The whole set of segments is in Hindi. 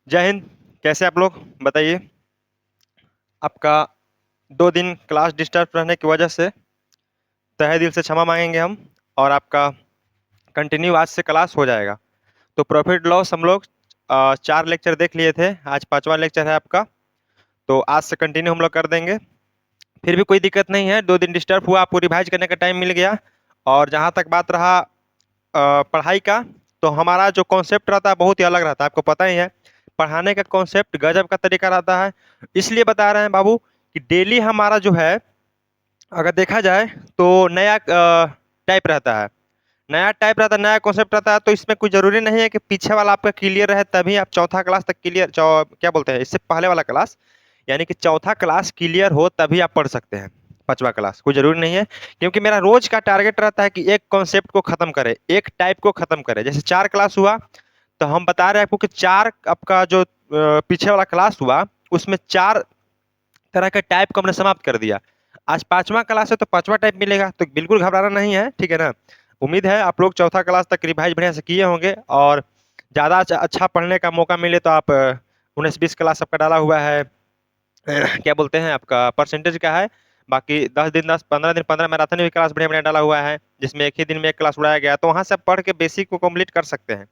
जय हिंद। कैसे आप लोग बताइए। आपका 2 दिन क्लास डिस्टर्ब रहने की वजह से तहे दिल से क्षमा मांगेंगे हम। और आपका कंटिन्यू आज से क्लास हो जाएगा। तो प्रॉफिट लॉस हम लोग 4 लेक्चर देख लिए थे, आज 5वां लेक्चर है आपका। तो आज से कंटिन्यू हम लोग कर देंगे। फिर भी कोई दिक्कत नहीं है, 2 दिन डिस्टर्ब हुआ, आपको रिवाइज करने का टाइम मिल गया। और जहाँ तक बात रहा पढ़ाई का, तो हमारा जो कॉन्सेप्ट रहता है बहुत ही अलग रहता है, आपको पता ही है। पढ़ाने का कॉन्सेप्ट गजब का तरीका रहता है। इसलिए बता रहे हैं बाबू कि डेली हमारा जो है, अगर देखा जाए तो नया टाइप रहता है। नया टाइप रहता है, नया कॉन्सेप्ट रहता है। तो इसमें कोई जरूरी नहीं है कि पीछे वाला आपका क्लियर रहे तभी आप चौथा क्लास तक क्लियर, क्या बोलते हैं, इससे पहले वाला क्लास, यानी कि चौथा क्लास क्लियर हो तभी आप पढ़ सकते हैं 5वां क्लास। कोई जरूरी नहीं है, क्योंकि मेरा रोज का टारगेट रहता है कि एक कॉन्सेप्ट को खत्म करे, एक टाइप को खत्म करे। जैसे 4 क्लास हुआ, तो हम बता रहे हैं आपको कि 4 आपका जो पीछे वाला क्लास हुआ, उसमें 4 तरह के टाइप को हमने समाप्त कर दिया। आज 5वां क्लास है तो 5वां टाइप मिलेगा, तो बिल्कुल घबराना नहीं है, ठीक है ना। उम्मीद है आप लोग चौथा क्लास तक रिवाइज बढ़िया से किए होंगे। और ज़्यादा अच्छा पढ़ने का मौका मिले तो आप 19-20 क्लास आपका डाला हुआ है। क्या बोलते हैं, आपका परसेंटेज का है। बाकी 10 दिन 10, 15 दिन 15 मैराथन भी क्लास बढ़िया बढ़िया डाला हुआ है, जिसमें एक ही दिन में एक क्लास उड़ाया गया। तो वहां से आप पढ़ के बेसिक को कंप्लीट कर सकते हैं।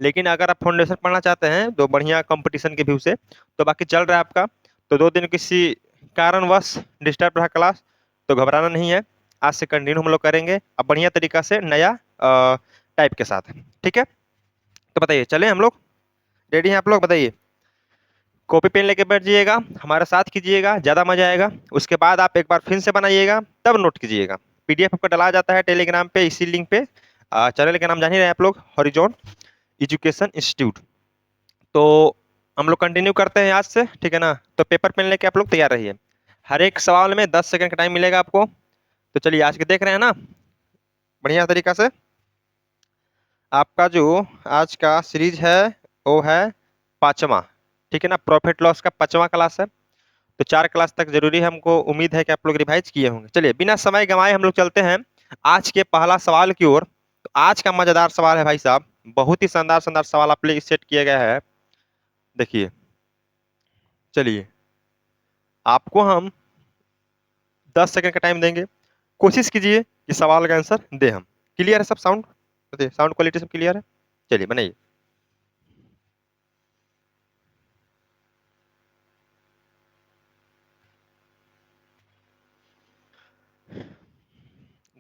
लेकिन अगर आप फाउंडेशन पढ़ना चाहते हैं तो बढ़िया कंपटीशन के व्यू से, तो बाकी चल रहा है आपका। तो 2 दिन किसी कारणवश डिस्टर्ब रहा क्लास, तो घबराना नहीं है। आज से कंटिन्यू हम लोग करेंगे अब बढ़िया तरीका से, नया टाइप के साथ, ठीक है। तो बताइए, चले हम लोग, रेडी हैं आप लोग? बताइए। कॉपी पेन लेके बैठ जाइएगा, हमारे साथ कीजिएगा, ज़्यादा मजा आएगा। उसके बाद आप एक बार फिर से बनाइएगा, तब नोट कीजिएगा। पीडीएफ आपका डला जाता है टेलीग्राम पे, इसी लिंक पे। चैनल का नाम जान ही रहे हैं आप लोग, हॉरिजॉन एजुकेशन इंस्टीट्यूट। तो हम लोग कंटिन्यू करते हैं आज से, ठीक है ना। तो पेपर पेन लेके आप लोग तैयार रहिए। हर एक सवाल में 10 सेकंड का टाइम मिलेगा आपको। तो चलिए, आज के देख रहे हैं ना बढ़िया तरीका से। आपका जो आज का सीरीज है वो है 5वां, ठीक है ना। प्रॉफिट लॉस का 5वां क्लास है। तो 4 क्लास तक जरूरी है, हमको उम्मीद है कि आप लोग रिवाइज किए होंगे। चलिए बिना समय गंवाए हम लोग चलते हैं आज के पहला सवाल की ओर। तो आज का मजेदार सवाल है भाई साहब, बहुत ही शानदार शानदार सवाल आप लिए सेट किया गया है। देखिए, चलिए आपको हम 10 सेकंड का टाइम देंगे। कोशिश कीजिए कि सवाल का आंसर दे हम। क्लियर है सब? साउंड बताइए, साउंड क्वालिटी सब क्लियर है? चलिए बनाइए।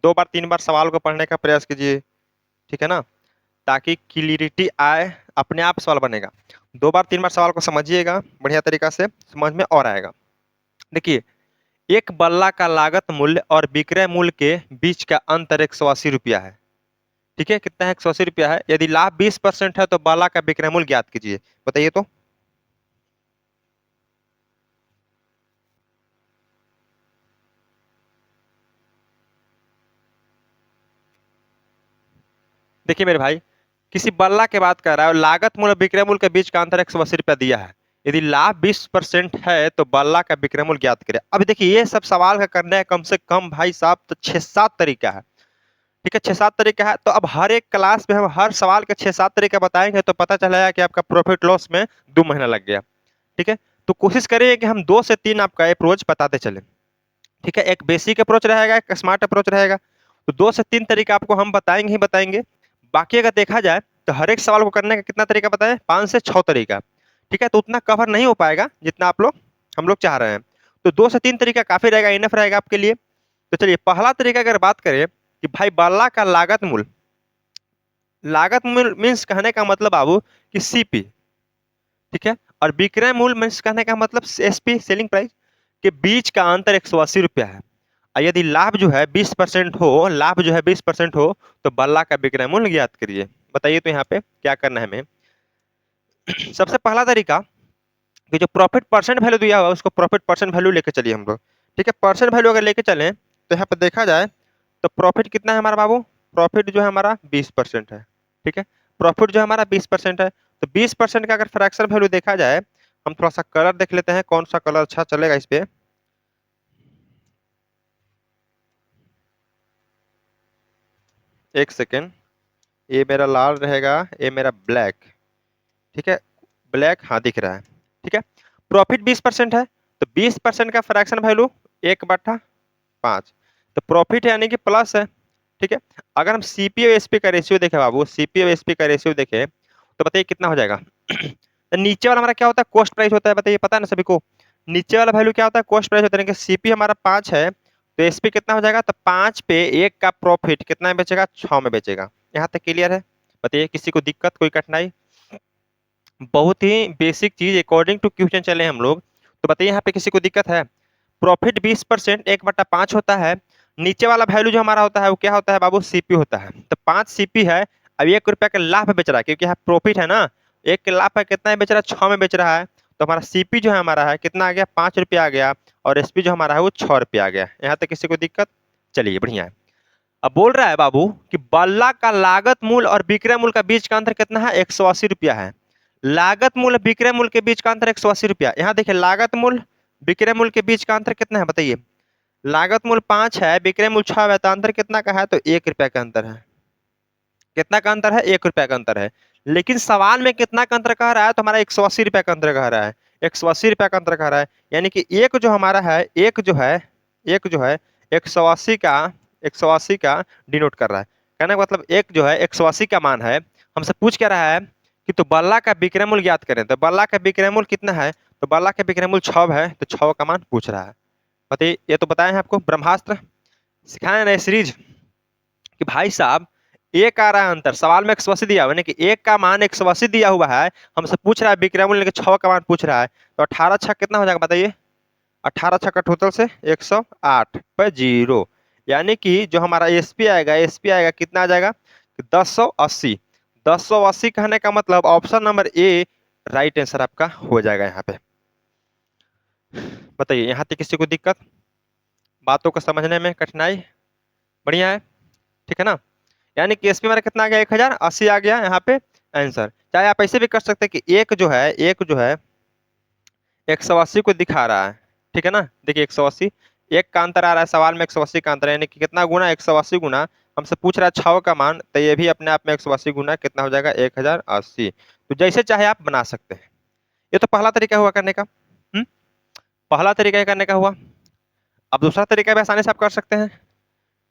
2 बार 3 बार सवाल को पढ़ने का प्रयास कीजिए, ठीक है ना, ताकि क्लियरिटी आए। अपने आप सवाल बनेगा। 2 बार 3 बार सवाल को समझिएगा बढ़िया तरीका से, समझ में और आएगा। देखिए, एक बल्ला का लागत मूल्य और विक्रय मूल्य के बीच का अंतर 180 रुपया है। ठीक है, कितना है? 180 रुपया है। यदि लाभ 20% है तो बल्ला का विक्रय मूल्य ज्ञात कीजिए। बताइए तो। देखिए मेरे भाई, किसी बल्ला के बात कर रहा है और लागत मूल्य और विक्रय मूल्य के बीच का अंतर 180 रुपया दिया है। यदि लाभ 20% है तो बल्ला का विक्रय मूल्य ज्ञात करें। अब देखिए, ये सब सवाल का करने का कम से कम भाई साहब तो 6-7 तरीका है। ठीक है, 6-7 तरीका है। तो अब हर एक क्लास में हम हर सवाल के 6-7 तरीका बताएंगे तो पता चलेगा कि आपका प्रॉफिट लॉस में 2 महीना लग गया। ठीक है, तो कोशिश करिए कि हम 2 से 3 आपका अप्रोच बताते चले। ठीक है, एक बेसिक अप्रोच रहेगा, एक स्मार्ट अप्रोच रहेगा। तो 2 से 3 तरीका आपको हम बताएंगे ही बताएंगे। बाकी अगर देखा जाए तो हर एक सवाल को करने का कितना तरीका बताएं? 5 से 6 तरीका। ठीक है, तो उतना कवर नहीं हो पाएगा जितना आप लोग हम लोग चाह रहे हैं। तो 2 से 3 तरीका काफी रहेगा, इनफ रहेगा आपके लिए। तो चलिए, पहला तरीका अगर बात करें कि भाई बल्ला का लागत मूल्य, लागत मूल्य मीन्स कहने का मतलब बाबू कि सीपी, ठीक है, और विक्रय मूल्य मीन्स कहने का मतलब एसपी, सेलिंग प्राइस, के बीच का अंतर 180 रुपया है। और यदि लाभ जो है 20% हो, लाभ जो है 20% हो, तो बल्ला का विक्रय मूल्य ज्ञात करिए। बताइए तो यहाँ पे क्या करना है हमें। सबसे पहला तरीका कि जो प्रॉफिट परसेंट वैल्यू दिया हुआ है उसको प्रॉफिट परसेंट वैल्यू लेके चलिए हम लोग। ठीक है, परसेंट वैल्यू अगर लेके चलें तो यहाँ पे देखा जाए तो प्रॉफिट कितना है हमारा बाबू? प्रॉफिट जो है हमारा 20% है। ठीक है, प्रॉफिट जो है हमारा 20% है। तो 20% का अगर फ्रैक्शन वैल्यू देखा जाए, हम थोड़ा सा कलर देख लेते हैं, कौन सा कलर अच्छा चलेगा इस पे। एक सेकेंड, ये मेरा लाल रहेगा, ये मेरा ब्लैक। ठीक है, ब्लैक, हाँ दिख रहा है, ठीक है। प्रॉफिट 20% है, तो 20% का फ्रैक्शन वैल्यू 1/5, तो प्रॉफिट यानी कि प्लस है, ठीक है। अगर हम सीपी और एसपी का रेशियो देखें बाबू, सीपी और एसपी का रेशियो देखें तो बताइए कितना हो जाएगा। तो नीचे वाला हमारा क्या होता है, कॉस्ट प्राइस होता है, बताइए पता है ना सभी को। नीचे वाला वैल्यू क्या होता है, कॉस्ट प्राइस होता है, सीपी हमारा 5 है तो एसपी कितना हो जाएगा, तो 5 पे 1 का प्रॉफिट कितना में बेचेगा, 6 में बेचेगा। यहाँ तक क्लियर है, बताइए किसी को दिक्कत कोई कठिनाई। बहुत ही बेसिक चीज, अकॉर्डिंग टू क्वेश्चन चले हम लोग, तो बताइए यहाँ पे किसी को दिक्कत है। प्रॉफिट 20% 1/5 होता है, नीचे वाला वैल्यू जो हमारा होता है वो क्या होता है बाबू, सीपी होता है। तो 5 सीपी है, अब 1 रुपया का लाभ बेच रहा है, क्योंकि यहाँ प्रॉफिट है ना, 1 के लाभ है कितना में बेच रहा है, 6 में बेच रहा है। तो हमारा सीपी जो है हमारा है कितना आ गया, 5 रुपया आ गया, और एसपी जो हमारा है वो 6 रुपया आ गया। यहाँ तक किसी को दिक्कत, चलिए बढ़िया है। अब बोल रहा है बाबू कि बल्ला का लागत मूल्य और विक्रय मूल्य का बीच का अंतर कितना है, 180 रुपया है। लागत मूल्य विक्रय मूल्य के बीच का अंतर 180 रुपया। यहाँ देखिए लागत मूल्य विक्रय मूल्य के बीच का अंतर कितना है, बताइए। लागत मूल्य 5 है, विक्रय मूल्य 6 है, तो अंतर कितना का है, तो 1 रुपया का अंतर है। कितना का अंतर है, 1 रुपया का अंतर है। लेकिन सवाल में कितना का अंतर कह रहा है, तो हमारा 180 रुपया का अंतर कह रहा है, 180 रुपया का अंतर कह रहा है। यानी कि एक जो हमारा है, एक जो है 180 का, 180 का डिनोट कर रहा है। कहने का मतलब एक जो है 180 का मान है, हमसे पूछ क्या रहा है कि तो बल्ला का विक्रय मूल्य ज्ञात करें। तो बल्ला का विक्रय मूल्य कितना है, तो बल्ला का विक्रय मूल्य 6 है, तो 6 का मान पूछ रहा है। बताइए, ये तो बताए हैं आपको, ब्रह्मास्त्र सिखाए ना सीरीज, कि भाई साहब एक आ रहा है अंतर, सवाल में 180 दिया हुआ है, कि एक का मान 180 दिया हुआ है, हमसे पूछ रहा है विक्रय मूल्य, 6 का मान पूछ रहा है, तो 18 छक कितना हो जाएगा बताइए। 18 छक्का टोटल से 108 पर 0, यानी कि जो हमारा एसपी आएगा, एसपी आएगा कितना आ जाएगा, 1080। 1080 कहने का मतलब option number A right answer आपका हो जाएगा यहाँ पे। बताइए यहाँ तक किसी को दिक्कत, बातों को समझने में कठिनाई, बढ़िया है, ठीक है ना। यानी कि एसपी हमारा कितना आ गया, 1080 आ गया यहाँ पे आंसर। चाहे आप ऐसे भी कर सकते हैं कि एक जो है 180 को दिखा रहा है, ठीक है ना। देखिए 180, एक का अंतर आ रहा है सवाल में, 180 का अंतर, यानी कि कितना गुना, 180 गुना, हमसे पूछ रहा है 6 का मान, तो ये भी अपने आप में 180 गुना कितना हो जाएगा, 1080। तो जैसे चाहे आप बना सकते हैं। ये तो पहला तरीका हुआ करने का, पहला तरीका ये करने का हुआ। अब दूसरा तरीका भी आसानी से आप कर सकते हैं।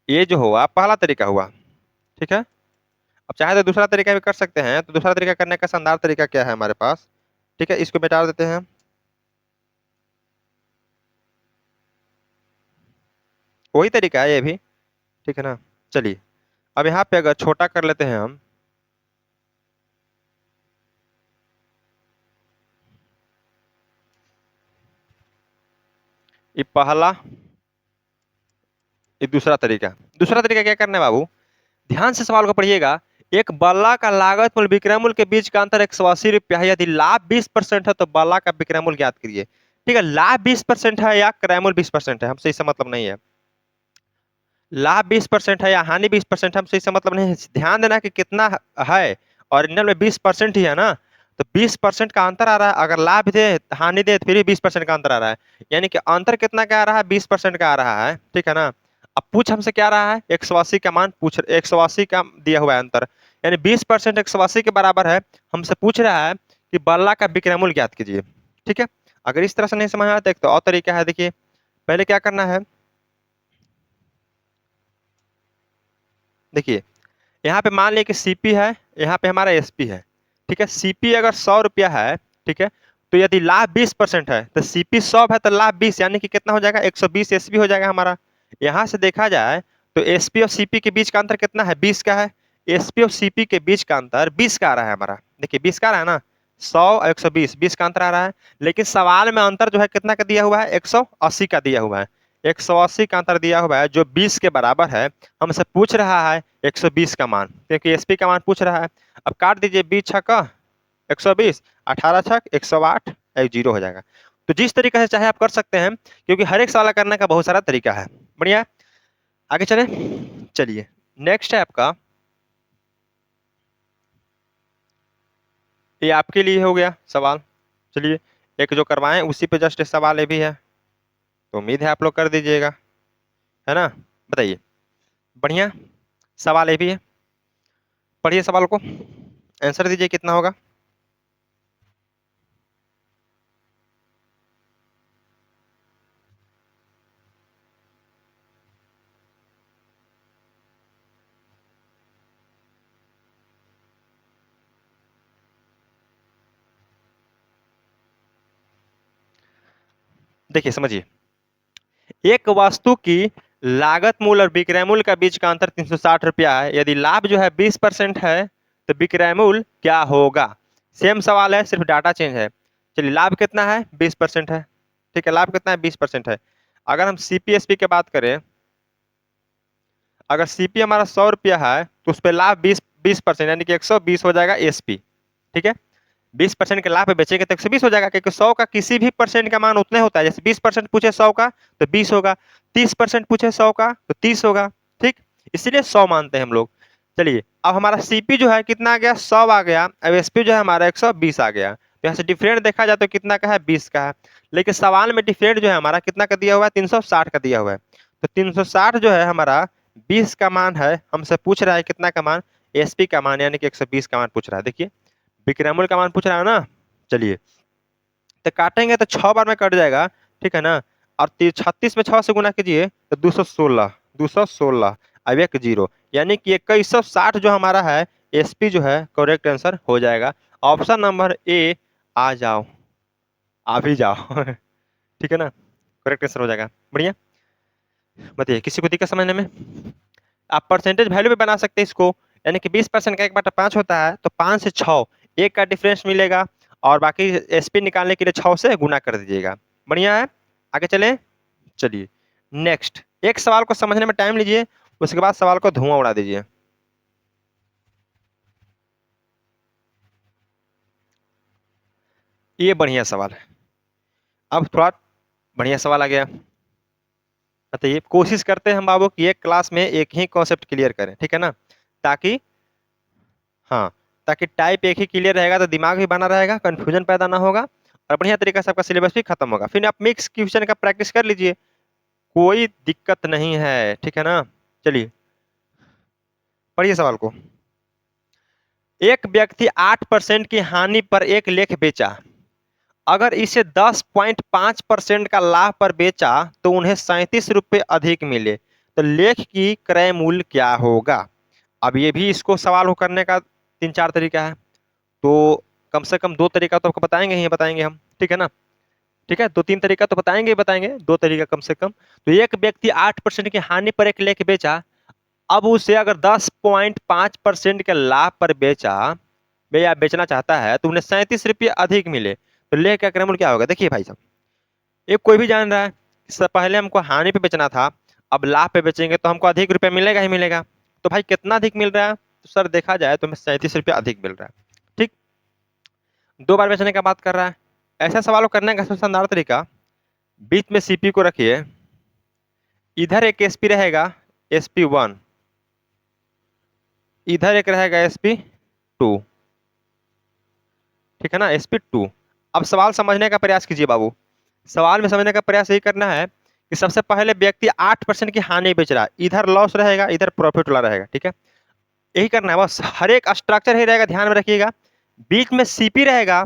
ये जो हुआ पहला तरीका हुआ, ठीक है। अब चाहे तो दूसरा तरीका भी कर सकते हैं। तो दूसरा तरीका करने का शानदार तरीका क्या है हमारे पास, ठीक है, इसको मिटा देते हैं। वही तरीका है ये भी, ठीक है ना। चलिए अब यहाँ पे अगर छोटा कर लेते हैं हम, ये पहला, ये दूसरा तरीका। दूसरा तरीका क्या करना है बाबू, ध्यान से सवाल को पढ़िएगा। एक बल्ला का लागत मूल्य विक्रय मूल्य के बीच का अंतर 180 रुपया है, यदि लाभ 20% है तो बल्ला का विक्रय मूल्य ज्ञात करिए। ठीक है, लाभ 20% है या क्रय मूल्य 20% है, हमसे इससे मतलब नहीं है। लाभ 20% है या हानि 20% है, हमसे इससे मतलब नहीं है। ध्यान देना कि कितना है, ओरिजिनल में 20% ही है ना, तो 20% का अंतर आ रहा है। अगर लाभ दे हानि दे फिर भी 20% का अंतर आ रहा है, यानी कि अंतर कितना का आ रहा है, 20% का आ रहा है, ठीक है ना। अब पूछ हमसे क्या रहा है, 180 का मान पूछ, 180 का दिया हुआ है अंतर, यानी 20% 180 के बराबर है। हमसे पूछ रहा है कि बल्ला का विक्रय मूल्य ज्ञात कीजिए, ठीक है। अगर इस तरह से नहीं समझ आता एक तो और तरीका है, देखिए पहले क्या करना है, देखिए यहाँ पे मान लिया कि सीपी है, यहाँ पे हमारा एसपी है, ठीक है। सीपी अगर 100 रुपया है, ठीक है, तो यदि लाभ 20% है तो सीपी 100 है तो लाभ 20, यानी कि कितना हो जाएगा, 120 एसपी हो जाएगा हमारा। यहाँ से देखा जाए तो एसपी और सीपी के बीच का अंतर कितना है, 20 का है। एसपी और सीपी के बीच का अंतर 20 का आ रहा है हमारा, देखिए 20 का आ रहा है ना, 100 और 120, 20 का अंतर आ रहा है। लेकिन सवाल में अंतर जो है कितना का दिया हुआ है, 180 का दिया हुआ है। 180 का अंतर दिया हुआ है जो 20 के बराबर है। हमसे पूछ रहा है 120 का मान, क्योंकि एसपी का मान पूछ रहा है। अब काट दीजिए, 20 छक्का 120, 18 छक 108, एक जीरो हो जाएगा। तो जिस तरीके से चाहे आप कर सकते हैं, क्योंकि हर एक सवाल करने का बहुत सारा तरीका है। बढ़िया, आगे चले, चलिए नेक्स्ट है आपका, ये आपके लिए हो गया सवाल। चलिए एक जो करवाएं उसी पे जस्ट सवाल ये भी है, तो उम्मीद है आप लोग कर दीजिएगा, है ना। बताइए, बढ़िया सवाल ये भी है, पढ़िए सवाल को, आंसर दीजिए कितना होगा। देखिए समझिए, एक वस्तु की लागत मूल्य और विक्रय मूल्य का बीच का अंतर 360 रुपया है। यदि लाभ जो है 20% है तो विक्रय मूल्य क्या होगा। सेम सवाल है, सिर्फ डाटा चेंज है। चलिए, लाभ कितना है, 20% है। ठीक है, लाभ कितना है, 20% है। अगर हम सीपीएसपी की बात करें, अगर सीपी हमारा 100 रुपया है तो उस पर लाभ 20% यानी कि 120 हो जाएगा एसपी। ठीक है, 20% के लाभ पे बेचेंगे तो 120 हो जाएगा, क्योंकि 100 का किसी भी परसेंट का मान उतने होता है। जैसे 20% पूछे 100 का तो 20 होगा, 30% पूछे 100 का तो 30 होगा। ठीक, इसीलिए 100 मानते हैं हम लोग। चलिए, अब हमारा सीपी जो है कितना आ गया, 100 आ गया। अब एसपी जो है हमारा 120 आ गया। तो यहाँ से डिफरेंट देखा जाए तो कितना का है, 20 का है। लेकिन सवाल में डिफरेंट जो है हमारा कितना का दिया हुआ है, 360 का दिया हुआ है। तो 360 जो है हमारा 20 का मान है, हमसे पूछ रहा है कितना का मान, एसपी का मान यानी कि 120 का मान पूछ रहा है। देखिए, विक्रय मूल्य का मान पूछ रहा है ना। चलिए, तो काटेंगे तो 6 बार में कट जाएगा, ठीक है ना। और 36 में 6 से गुना कीजिए तो 216, 216। अब एक जीरो, यानी कि 2160 जो हमारा है एसपी जो है करेक्ट आंसर हो जाएगा। ऑप्शन नंबर ए, आ जाओ, आ भी जाओ। ठीक है ना, करेक्ट आंसर हो जाएगा। बढ़िया, बताइए किसी को दिक्कत समझने में। आप परसेंटेज वैल्यू भी बना सकते हैं इसको, यानी कि 20% का 1/5 होता है तो 5 से 6 एक का डिफरेंस मिलेगा, और बाकी एसपी निकालने के लिए 6 से गुना कर दीजिएगा। बढ़िया है, आगे चलें। चलिए नेक्स्ट, एक सवाल को समझने में टाइम लीजिए, उसके बाद सवाल को धुआं उड़ा दीजिए। ये बढ़िया सवाल है। अब थोड़ा बढ़िया सवाल आ गया। बताइए, कोशिश करते हैं हम बाबू कि एक क्लास में एक ही कॉन्सेप्ट क्लियर करें, ठीक है ना। ताकि, हाँ, ताकि टाइप एक ही क्लियर रहेगा तो दिमाग भी बना रहेगा, कंफ्यूजन पैदा ना होगा, और बढ़िया तरीके से आपका सिलेबस भी खत्म होगा। फिर आप मिक्स क्वेश्चन का प्रैक्टिस कर लीजिए, कोई दिक्कत नहीं है, ठीक है ना। चलिए पढ़िए सवाल को। एक व्यक्ति 8% की हानि पर एक लेख बेचा। अगर इसे 10.5% का लाभ पर बेचा तो उन्हें 37 रुपये अधिक मिले, तो लेख की क्रय मूल्य क्या होगा। अब ये भी इसको सवाल को करने का 3-4 तरीका है, तो कम से कम 2 तरीका तो आपको बताएंगे ही बताएंगे हम, ठीक है ना। ठीक है, 2-3 तरीका तो बताएंगे ही बताएंगे, 2 तरीका कम से कम। तो एक व्यक्ति 8% की हानि पर एक लेख बेचा, अब उसे अगर 10.5% के लाभ पर बेचा या बेचना चाहता है तो उन्हें 37 रुपये अधिक मिले, तो लेख का क्रय मूल्य क्या होगा। देखिए भाई साहब, एक कोई भी जान रहा है कि पहले हमको हानि पे बेचना था, अब लाभ पे बेचेंगे तो हमको अधिक रुपया मिलेगा ही मिलेगा। तो भाई कितना अधिक मिल रहा है, तो सर देखा जाए तो हमें 37 रुपया अधिक मिल रहा है। ठीक, 2 बार बेचने का बात कर रहा है। ऐसा सवाल को करने का सबसे शानदार तरीका, बीच में सीपी को रखिए, इधर एक एसपी रहेगा, SP1, इधर एक रहेगा SP2, ठीक है ना, SP2। अब सवाल समझने का प्रयास कीजिए बाबू। सवाल में समझने का प्रयास यही करना है कि सबसे पहले व्यक्ति 8% की हानि बेच रहा है, इधर लॉस रहेगा इधर प्रॉफिट वाला रहेगा, ठीक है। यही करना है बस, हर एक स्ट्रक्चर ही रहेगा, ध्यान में रखिएगा। बीच में सीपी रहेगा,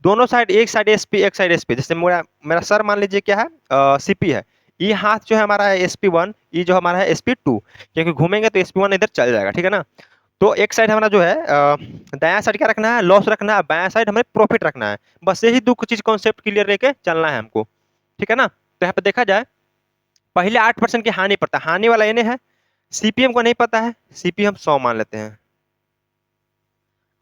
दोनों साइड, एक साइड एसपी एक साइड एसपी। जैसे मेरा मेरा सर मान लीजिए क्या है, सीपी है, ये हाथ जो है हमारा है SP1, ये जो हमारा है SP2, क्योंकि घूमेंगे तो SP1 इधर चल जाएगा, ठीक है ना। तो एक साइड हमारा जो है दायां साइड क्या रखना है, लॉस रखना है, बायां साइड हमें प्रॉफिट रखना है। बस यही 2 चीज कॉन्सेप्ट क्लियर लेके चलना है हमको, ठीक है ना। तो यहाँ पे देखा जाए, पहले 8% की हानि पड़ता है, हानि वाला इन्हें है, सीपीएम को नहीं पता है, सीपी हम 100 मान लेते हैं।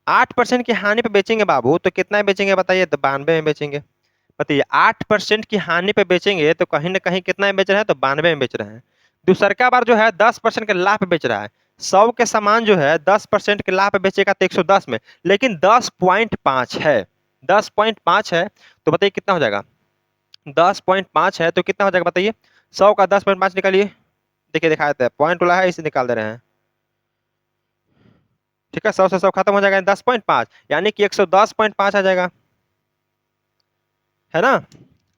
8% की हानि पे बेचेंगे बाबू तो कितना बेचेंगे बताइए, तो 92 में बेचेंगे। बताइए, 8% की हानि पे बेचेंगे तो कहीं ना कहीं कितना में बेच रहे हैं, तो 92 में बेच रहे हैं। दूसरा बार जो है 10% के लाभ पे बेच रहा है, 100 के सामान जो है 10% के लाभ पे बेचेगा तो 110 में, लेकिन 10.5 है, 10.5 है, तो बताइए कितना हो जाएगा। 10.5 है तो कितना हो जाएगा बताइए, 100 का 10.5 निकालिए। देखिए दिखा देते हैं, पॉइंट वाला है इसे निकाल दे रहे हैं, ठीक है। 100 से 100 खत्म हो जाएगा, 10.5 यानी कि 110.5 आ जाएगा, है ना।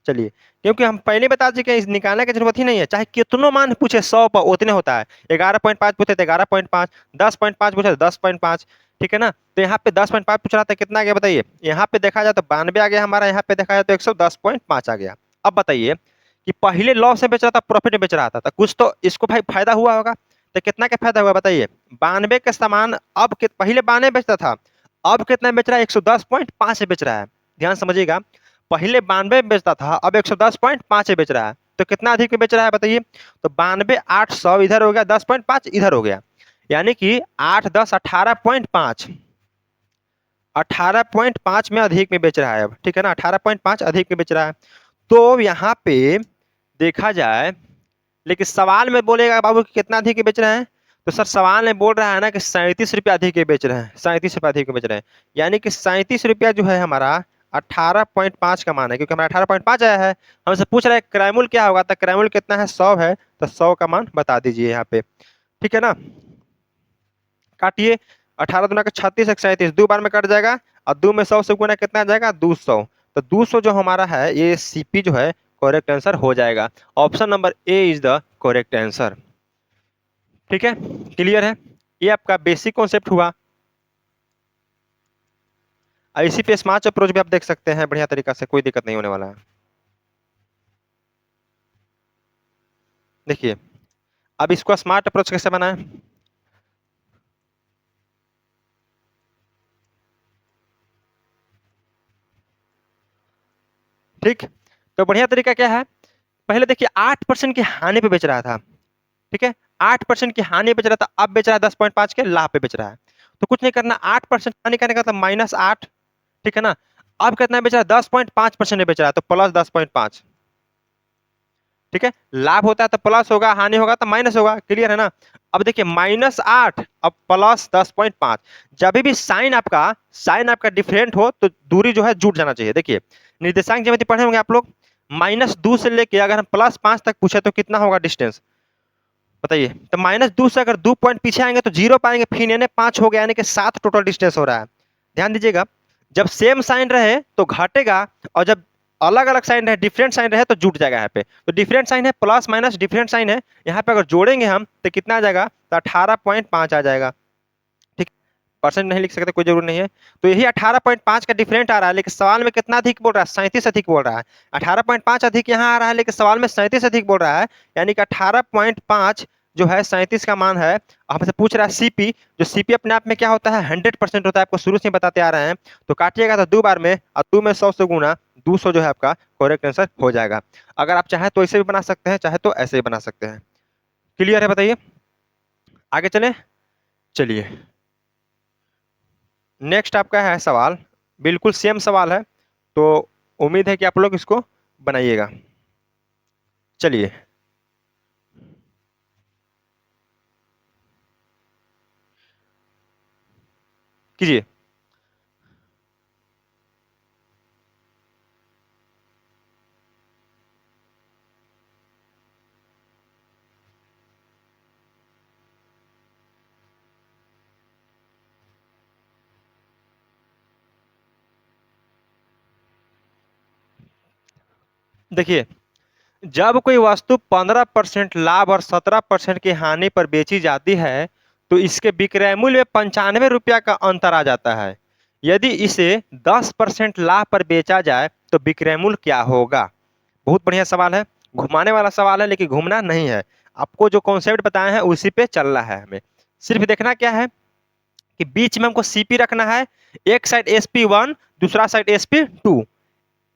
चलिए, क्योंकि हम पहले बता चुके हैं, इस निकालने की जरूरत ही नहीं है, चाहे कितनों मान पूछे 100 पर उतने होता है। 11.5 पूछे तो 11.5, 10.5 पूछे तो 10.5, ठीक है ना। तो यहाँ पे 10.5 पूछ रहा था, कितना आ गया बताइए। यहाँ पे देखा जाए तो 92 आ गया हमारा, यहाँ पे देखा जाए तो 110.5 आ गया। अब बताइए कि पहले लॉस से बेच रहा था प्रॉफिट में बेच रहा था, तो कुछ तो इसको भाई फायदा हुआ होगा। तो कितना का फायदा हुआ बताइए, 92 के सामान अब पहले 92 बेचता था, अब कितना बेच रहा है, 110.5 से बेच रहा है। ध्यान समझिएगा, पहले 92 में बेचता था, अब 110.5 में बेच रहा है, तो कितना अधिक में बेच रहा है बताइए। तो 92,800 इधर हो गया, 10.5 इधर हो गया, यानी कि 8 10 18.5, 18.5 में अधिक में बेच रहा है अब, ठीक है ना, 18.5 अधिक में बेच रहा है। तो यहाँ पे देखा जाए, लेकिन सवाल में बोलेगा बाबू कि कितना अधिक बेच रहे हैं, तो सर सवाल में बोल रहा है ना कि 37 रुपया अधिक बेच रहे हैं, 37 रुपया अधिक बेच रहे हैं, यानी कि 37 रुपया जो है हमारा 18.5 का मान है, क्योंकि हमारा 18.5 आया है। हमसे पूछ रहा है क्रैमुल क्या होगा, तो क्रैमुल कितना है, 100 है, तो 100 का मान बता दीजिए यहाँ पे, ठीक है ना। काटिए, 18 दूना का 36, 37 दो बार में कट जाएगा, और 2 में 100 से गुना कितना आ जाएगा, 200। तो 200 जो हमारा है ये सीपी जो है करेक्ट आंसर हो जाएगा। Option number A is the correct answer. ठीक है, क्लियर है, ये आपका बेसिक कॉन्सेप्ट हुआ। इसी पे स्मार्ट अप्रोच भी आप देख सकते हैं बढ़िया तरीका से, कोई दिक्कत नहीं होने वाला है। देखिए अब इसको स्मार्ट अप्रोच कैसे बनाएं। ठीक, तो बढ़िया तरीका क्या है, पहले देखिए 8% की हानि पे बेच रहा था, ठीक है, 8% की हानि बेच रहा था, अब बेच रहा है 10.5 के लाभ पे बेच रहा है। तो कुछ नहीं करना, 8% हानि करने का मतलब -8, ठीक है ना। अब कितना बेच रहा है, 10.5% में बेच रहा है, तो +10.5, ठीक है। लाभ होता है तो प्लस होगा, हानि होगा तो माइनस होगा, क्लियर है ना। अब देखिए -8 अब +10.5, जब भी साइन आपका डिफरेंट हो तो दूरी जो है जुड़ जाना चाहिए। देखिए निर्देशांक ज्यामिति पढ़े होंगे आप लोग, -2 से लेके अगर हम +5 तक पूछे तो कितना होगा डिस्टेंस बताइए। तो -2 से अगर 2 पॉइंट पीछे आएंगे तो 0 पाएंगे, फिर यानी 5 हो गया, यानी कि 7 टोटल डिस्टेंस हो रहा है। ध्यान दीजिएगा, जब सेम साइन रहे तो घटेगा, और जब अलग अलग साइन रहे, डिफरेंट साइन रहे तो जुट जाएगा। यहाँ पे तो डिफरेंट साइन है, प्लस माइनस डिफरेंट साइन है, यहाँ पे अगर जोड़ेंगे हम तो कितना आ जाएगा, तो 18.5 आ जाएगा। ठीक, परसेंट नहीं लिख सकते, कोई जरूर नहीं है। तो यही 18.5 का डिफरेंट आ रहा है, लेकिन सवाल में कितना अधिक बोल रहा है, 37 अधिक बोल रहा है। 18.5 अधिक यहाँ आ रहा है, लेकिन सवाल में 37 अधिक बोल रहा है, यानी कि 18.5 जो है 37 का मान है। हमसे पूछ रहा है सीपी, जो सीपी अपने आप में क्या होता है, 100% होता है, आपको शुरू से बताते आ रहे हैं। तो काटिएगा तो 2 बार में, और 2 में 100 से गुना 200 जो है आपका करेक्ट आंसर हो जाएगा। अगर आप चाहे तो ऐसे भी बना सकते हैं, चाहे तो ऐसे ही बना सकते हैं। क्लियर है, बताइए आगे चले। चलिए नेक्स्ट आपका है सवाल, बिल्कुल सेम सवाल है, तो उम्मीद है कि आप लोग इसको बनाइएगा। चलिए कीजिए। देखिए जब कोई वस्तु 15% लाभ और 17% की हानि पर बेची जाती है तो इसके विक्रय मूल्य में 95 रुपया का अंतर आ जाता है। यदि इसे 10% लाभ पर बेचा जाए तो विक्रय मूल्य क्या होगा। बहुत बढ़िया सवाल है, घुमाने वाला सवाल है, लेकिन घूमना नहीं है, आपको जो कॉन्सेप्ट बताए हैं उसी पे चलना है। हमें सिर्फ देखना क्या है कि बीच में हमको सीपी रखना है, एक साइड SP1 दूसरा साइड SP2।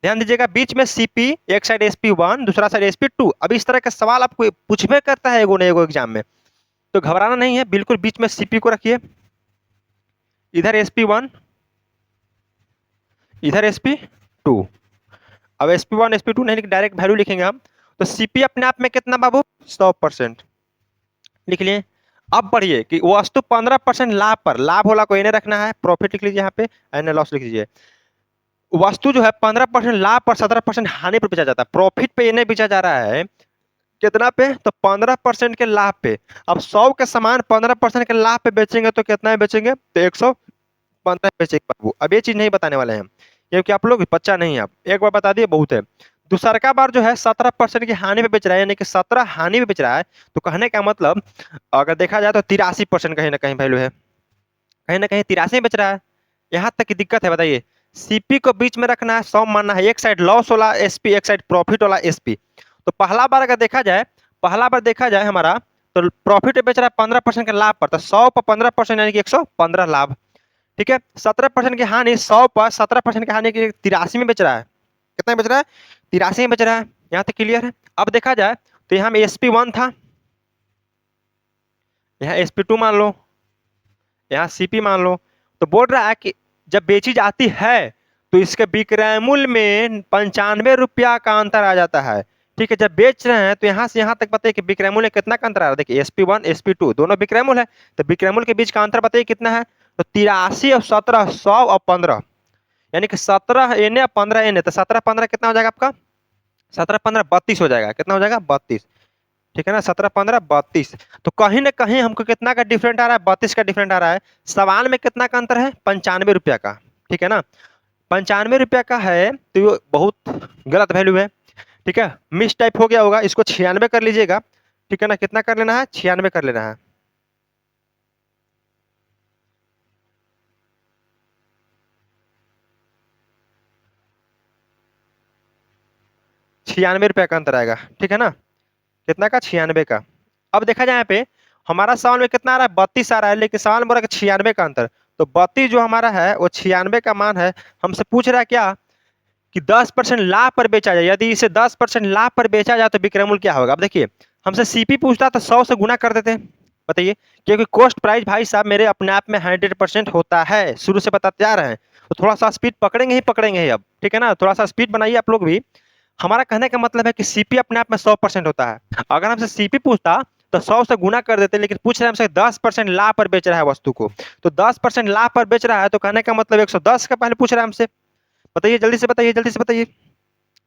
ध्यान दीजिएगा, बीच में सीपी, एक साइड SP1 दूसरा साइड SP2। अब इस तरह का सवाल आपको पूछबे करता है एगो न एगो एग्जाम में, तो घबराना नहीं है, बिल्कुल बीच में सीपी को रखिए, इधर SP1 इधर SP2। अब SP1 SP2 नहीं, डायरेक्ट वैल्यू लिखेंगे हम, तो सीपी अपने आप में कितना बाबू, 100% लिख लिए। अब बढ़िए कि वस्तु 15% लाभ पर, लाभ वाला को एने रखना है, प्रॉफिट लिख लीजिए, यहाँ पे एने लॉस लिख लीजिए। वस्तु जो है 15% लाभ पर 17% हानि पर बेचा जाता है, प्रॉफिट पे इन्हें बेचा जा रहा है, कितना पे, तो 15% के लाभ पे। अब 100 के सामान 15% के लाभ पे बेचेंगे तो कितना बेचेंगे, तो 115 बेचेंगे बाबू। अब ये चीज नहीं बताने वाले हैं क्योंकि आप लोग बच्चा नहीं है, आप एक बार बता दिए बहुत है। दूसरा बार जो है 17% की हानि पे बेच रहा है, यानी कि 17 हानि पे बेच रहा है, तो कहने का मतलब अगर देखा जाए तो 83% कहीं ना कहीं वैल्यू है, कहीं ना कहीं 83 बेच रहा है। यहाँ तक की दिक्कत है, बताइए सीपी को बीच में रखना है, 100 मानना है, एक साइड लॉस वाला एसपी, एक साइड प्रॉफिट वाला एसपी। तो पहला बार अगर देखा जाए, पहला बार देखा जाए हमारा, तो प्रॉफिट बेच रहा है 15% के लाभ पर, तो 100 पर 15% यानी कि 115 लाभ। ठीक है, 17% की हानि, 100 पर 17% की हानि की 83 में बेच रहा है, कितना बच रहा है, 83 बच रहा है। यहाँ तक क्लियर है। अब देखा जाए तो यहाँ में SP1 था, यहाँ SP2 मान लो, यहाँ CP मान लो। तो बोल रहा है कि जब बेची जाती है तो इसके विक्रय मूल्य में 95 रुपया का अंतर आ जाता है। ठीक है, जब बेच रहे हैं तो यहाँ से यहाँ तक बताइए कि विक्रय मूल्य कितना का अंतर आ रहा है। देखिए SP1 SP2 दोनों विक्रय मूल्य है, तो विक्रय मूल्य के बीच का अंतर बताइए कितना है। तो 83 और 17, 100 और 15, यानी कि 17 और 15 तो 17 15 कितना हो जाएगा आपका, 17 15 32 हो जाएगा। कितना हो जाएगा, 32। ठीक है ना, 17 15 32। तो कहीं ना कहीं हमको कितना का डिफरेंट आ रहा है, 32 का डिफरेंट आ रहा है। सवाल में कितना का अंतर है, 95 रुपया का। ठीक है ना, 95 रुपया का है तो ये बहुत गलत वैल्यू है। ठीक है, मिस टाइप हो गया होगा, इसको 96 कर लीजिएगा। ठीक है ना, कितना कर लेना है, 96 कर लेना है। 96 रुपया का अंतर आएगा। ठीक है ना, कितना का, 96 का। अब देखा जाए यहाँ पे हमारा सवाल में कितना आ रहा है, 32 आ रहा है, लेकिन सवाल में बोला 96 का अंतर। तो 32 जो हमारा है वो 96 का मान है। हमसे पूछ रहा है क्या कि 10% लाभ पर बेचा जाए, यदि इसे 10% लाभ पर बेचा जाए तो विक्रय मूल्य क्या होगा। अब देखिए हमसे CP पूछता तो 100 से गुना कर देते, बताइए, क्योंकि कॉस्ट प्राइस भाई साहब मेरे अपने आप में 100% होता है, शुरू से बताते जा रहे हैं। तो थोड़ा सा स्पीड पकड़ेंगे ही पकड़ेंगे ही अब। ठीक है ना, थोड़ा सा स्पीड बनाइए आप लोग भी। हमारा कहने का मतलब है कि CP अपने आप में 100% होता है। अगर हमसे CP पूछता तो 100 से गुना कर देते, लेकिन पूछ रहे हैं हमसे 10% लाभ पर बेच रहा है वस्तु को। तो 10% लाभ पर बेच रहा है तो कहने का मतलब 110 का पहले पूछ रहा है हमसे। बताइए जल्दी से बताइए, जल्दी से बताइए।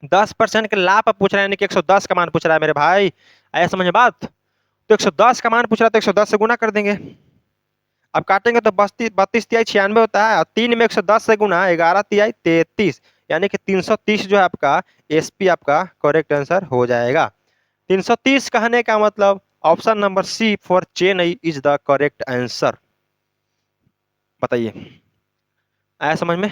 10% के लाभ पर पूछ रहा है, यानी कि 110 का मान पूछ रहा है मेरे भाई। आया समझ में बात। तो 110 का मान पूछ रहा है तो 110 से गुना कर देंगे। अब काटेंगे तो 32 32 तिहाई 96 होता है, और 3 में 110 से गुना, 11 तिहाई 33, यानी कि 330 जो है आपका SP आपका करेक्ट आंसर हो जाएगा। 330 कहने का मतलब option number C for Chennai is the correct answer. बताइए, आया समझ में।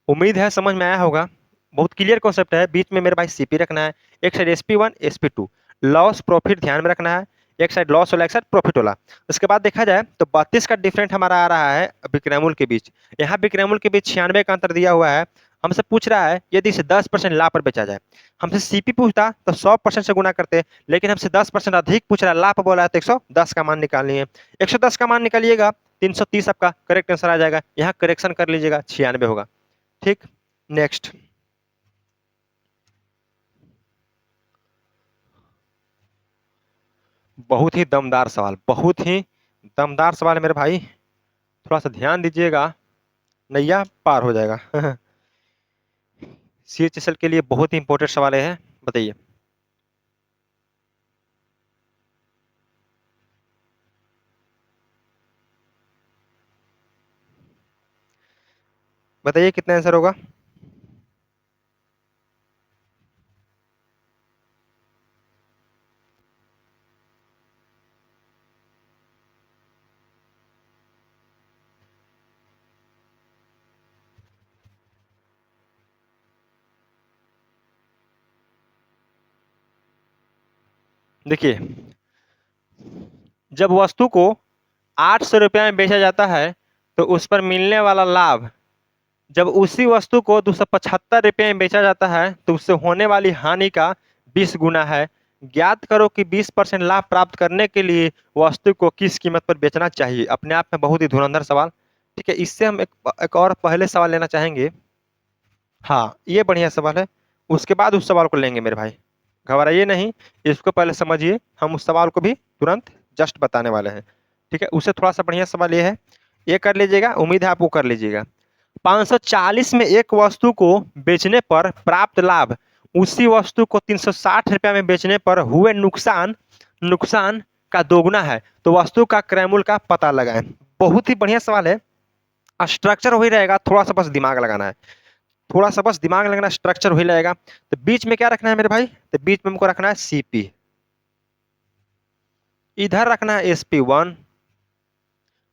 उम्मीद है समझ में आया होगा। बहुत क्लियर कॉन्सेप्ट है। बीच में मेरे भाई CP रखना है, एक side SP1 SP2, loss profit ध्यान में रखना है, एक साइड लॉस वाला एक साइड प्रॉफिट वाला। उसके बाद देखा जाए तो 32 का डिफरेंट हमारा आ रहा है विक्रय मूल्य के बीच। यहाँ विक्रय मूल्य के बीच 96 का अंतर दिया हुआ है। हमसे पूछ रहा है यदि इसे 10% लाभ पर बेचा जाए। हमसे CP पूछता तो 100% से गुना करते, लेकिन हमसे 10% अधिक पूछ रहा है, लाभ बोला है तो 110 का मान निकालनी है। 110 का मान निकालिएगा, 330 आपका करेक्ट आंसर आ जाएगा। यहाँ करेक्शन कर लीजिएगा, 96 होगा। ठीक, नेक्स्ट। बहुत ही दमदार सवाल, बहुत ही दमदार सवाल है मेरे भाई, थोड़ा सा ध्यान दीजिएगा, नैया पार हो जाएगा। CHSL के लिए बहुत ही इंपॉर्टेंट सवाल है। बताइए, बताइए कितना आंसर होगा। देखिए, जब वस्तु को 800 रुपया में बेचा जाता है तो उस पर मिलने वाला लाभ, जब उसी वस्तु को 275 रुपये में बेचा जाता है तो उससे होने वाली हानि का 20 गुना है। ज्ञात करो कि 20% लाभ प्राप्त करने के लिए वस्तु को किस कीमत पर बेचना चाहिए। अपने आप में बहुत ही धुरंधर सवाल। ठीक है, इससे हम एक और पहले सवाल लेना चाहेंगे। हाँ, ये बढ़िया सवाल है, उसके बाद उस सवाल को लेंगे मेरे भाई, घबराइए नहीं। इसको पहले समझिए, हम उस सवाल को भी तुरंत जस्ट बताने वाले हैं। ठीक है, उससे थोड़ा सा बढ़िया सवाल ये है, ये कर लीजिएगा, उम्मीद है आप वो कर लीजिएगा। 540 में एक वस्तु को बेचने पर प्राप्त लाभ उसी वस्तु को 360 रुपया में बेचने पर हुए नुकसान नुकसान का दोगुना है, तो वस्तु का क्रय मूल्य का पता लगाएं। बहुत ही बढ़िया सवाल है। स्ट्रक्चर वही रहेगा, थोड़ा सा बस दिमाग लगाना है, थोड़ा सा बस दिमाग लगाना, स्ट्रक्चर वही रहेगा। तो बीच में क्या रखना है मेरे भाई, तो बीच में हमको रखना है CP, इधर रखना है SP1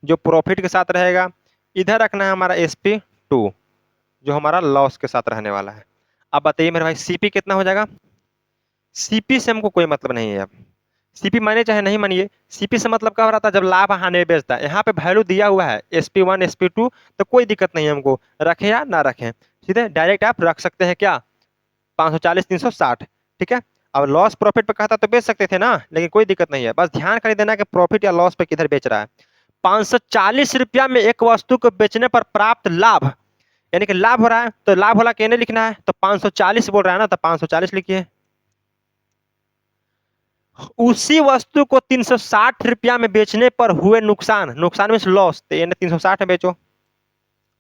जो प्रॉफिट के साथ रहेगा, इधर रखना है हमारा SP2 जो हमारा लॉस के साथ रहने वाला है। अब बताइए मेरे भाई CP कितना हो जाएगा। CP से हमको कोई मतलब नहीं है। अब CP माने चाहे नहीं मानिए, CP से मतलब क्या हो रहा था, जब लाभ हानि में बेचता है। यहाँ पे वैल्यू दिया हुआ है SP1 SP2, तो कोई दिक्कत नहीं है हमको, रखें या ना रखें, सीधे डायरेक्ट आप रख सकते हैं क्या, 540 360, ठीक है। अब लॉस प्रॉफिट पे कहता तो बेच सकते थे ना, लेकिन कोई दिक्कत नहीं है, बस ध्यान कर देना कि प्रॉफिट या लॉस पे किधर बेच रहा है। 540 रुपया में एक वस्तु को बेचने पर प्राप्त लाभ, यानी कि लाभ हो रहा है, तो लाभ वाला कहने लिखना है, तो 540 बोल रहा है ना, तो 540 लिखिए। उसी वस्तु को 360 रुपया में बेचने पर हुए नुकसान, नुकसान में लॉस, तो यानी 360 में बेचो।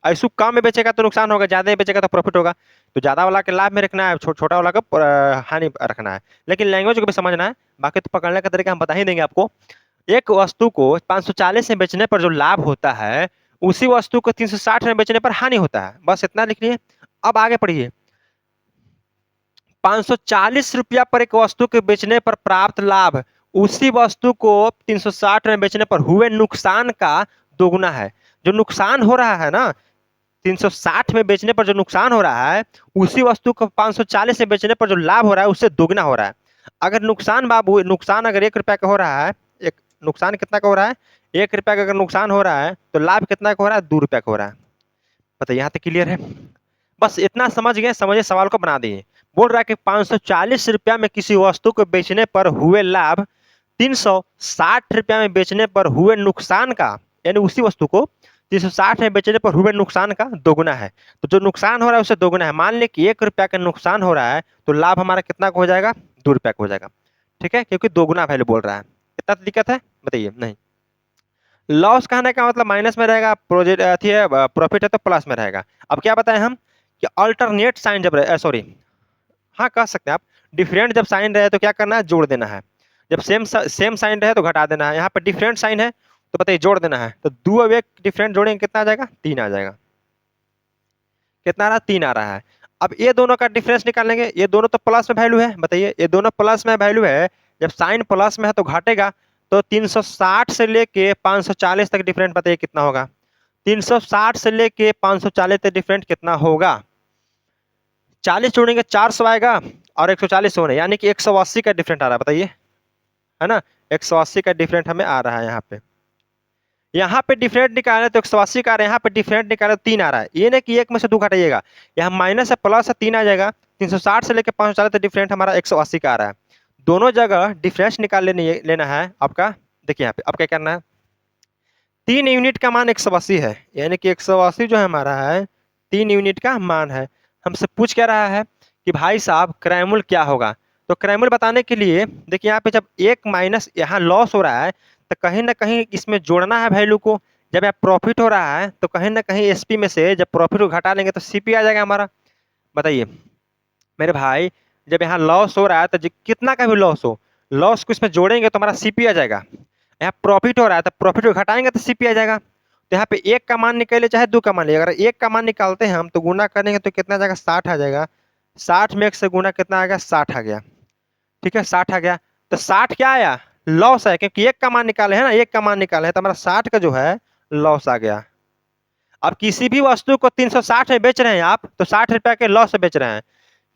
ऐसु कम में बेचेगा तो नुकसान होगा, ज्यादा में बेचेगा तो प्रॉफिट होगा। तो ज्यादा वाला के लाभ में रखना है, छोटा वाला का हानि रखना है, लेकिन लैंग्वेज को भी समझना है। बाकी तो पकड़ने का तरीका हम बता ही देंगे आपको। एक वस्तु को 540 में बेचने पर जो लाभ होता है, उसी वस्तु को 360 में बेचने पर हानि होता है, बस इतना लिख लिए। अब आगे पढ़िए। 540 रुपया पर एक वस्तु के बेचने पर प्राप्त लाभ उसी वस्तु को 360 में बेचने पर हुए नुकसान का दोगुना है। जो नुकसान हो रहा है ना, 360 में बेचने पर जो नुकसान हो रहा है, उसी वस्तु को 540 में बेचने पर जो लाभ हो रहा है, उससे दोगुना हो रहा है। अगर नुकसान बाबू, नुकसान अगर 1 रुपया का हो रहा है, एक नुकसान कितना का हो रहा है, 1 रुपया का अगर नुकसान हो रहा है, तो लाभ कितना का हो रहा है, 2 रुपया का हो रहा है। बताइए, यहाँ तक क्लियर है? बस इतना समझ गए, समझिए सवाल को बना दिए। बोल रहा है कि 540 रुपया में किसी वस्तु को बेचने पर हुए लाभ 360 रुपया में बेचने पर हुए नुकसान का, यानी उसी वस्तु को 360 में बेचने पर हुए नुकसान का दोगुना है। तो जो नुकसान हो रहा है उससे दोगुना है। मान ले कि 1 रुपया का नुकसान हो रहा है, तो लाभ हमारा कितना का हो जाएगा, 2 रुपया का हो जाएगा, ठीक है, क्योंकि दोगुना वैल्यू बोल रहा है। इतना तो दिक्कत है? बताइए। नहीं, लॉस कहने का मतलब माइनस में रहेगा, प्रोजेक्ट अथी है, प्रॉफिट है तो प्लस में रहेगा। अब क्या बताएं हम कि अल्टरनेट साइन जब रहे, सॉरी, हाँ कह सकते हैं आप, डिफरेंट जब साइन रहे तो क्या करना है, जोड़ देना है। जब सेम साइन रहे तो घटा देना है। यहाँ पर डिफरेंट साइन है तो बताइए जोड़ देना है। तो 2 अब 1 डिफरेंट जोड़ेंगे कितना आ जाएगा, 3 आ जाएगा। कितना आ रहा है, 3 आ रहा है। अब ये दोनों का डिफरेंस निकालेंगे, ये दोनों तो प्लस में वैल्यू है, बताइए ये दोनों प्लस में वैल्यू है, जब साइन प्लस में है तो घटेगा। तो 360 से लेके 540 तक डिफरेंट बताइए कितना होगा। 360 से लेके 540 तक डिफरेंट कितना होगा, 40 जोड़ेंगे 400 आएगा, और 140 होने, यानी कि 180 का डिफरेंट आ रहा है, बताइए, है ना। 180 का डिफरेंट हमें आ रहा है। यहाँ पे डिफरेंट निकाले तो 180 का आ रहा है, यहाँ पे डिफरेंट निकाले तो 3 आ रहा है। ये नहीं कि एक में से 2 घटाइएगा, यहाँ माइनस है प्लस है, 3 आ जाएगा। 360 से लेकर 540 तक डिफरेंट हमारा 180 का आ रहा है। दोनों जगह डिफरेंस निकाल लेना है आपका। देखिए यहाँ पे अब क्या करना है, 3 यूनिट का मान 180 है, यानी कि 180 जो है हमारा है 3 यूनिट का मान है। हमसे पूछ क्या रहा है कि भाई साहब क्रैमूल क्या होगा। तो क्रैमूल बताने के लिए देखिए यहाँ पे जब एक माइनस यहाँ लॉस हो रहा है, तो कहीं ना कहीं इसमें जोड़ना है वैल्यू को। जब यहाँ प्रॉफिट हो रहा है तो कहीं ना कहीं एसपी में से जब प्रॉफिट को घटा लेंगे तो सीपी आ जाएगा हमारा। बताइए मेरे भाई, जब यहाँ लॉस हो रहा है तो कितना का भी लॉस हो, लॉस को इसमें जोड़ेंगे तो हमारा सीपी आ जाएगा। यहाँ प्रॉफिट हो रहा है तो प्रॉफिट को घटाएंगे तो सीपी आ जाएगा। तो यहाँ पे 1 का मान निकाले चाहे 2 का मान लिया, अगर 1 का मान निकालते हैं हम तो गुना करेंगे तो कितना आ जाएगा, 60 आ जाएगा। 60 में 1 से गुना कितना आ गया, 60 आ गया, ठीक है, 60 आ गया। तो 60 क्या आया, लॉस है, क्योंकि 1 का मान निकाले है ना, 1 का मान निकाले है तो हमारा 60 का जो है लॉस आ गया। अब किसी भी वस्तु को 360 में बेच रहे हैं आप, तो 60 रुपया के लॉस से बेच रहे हैं।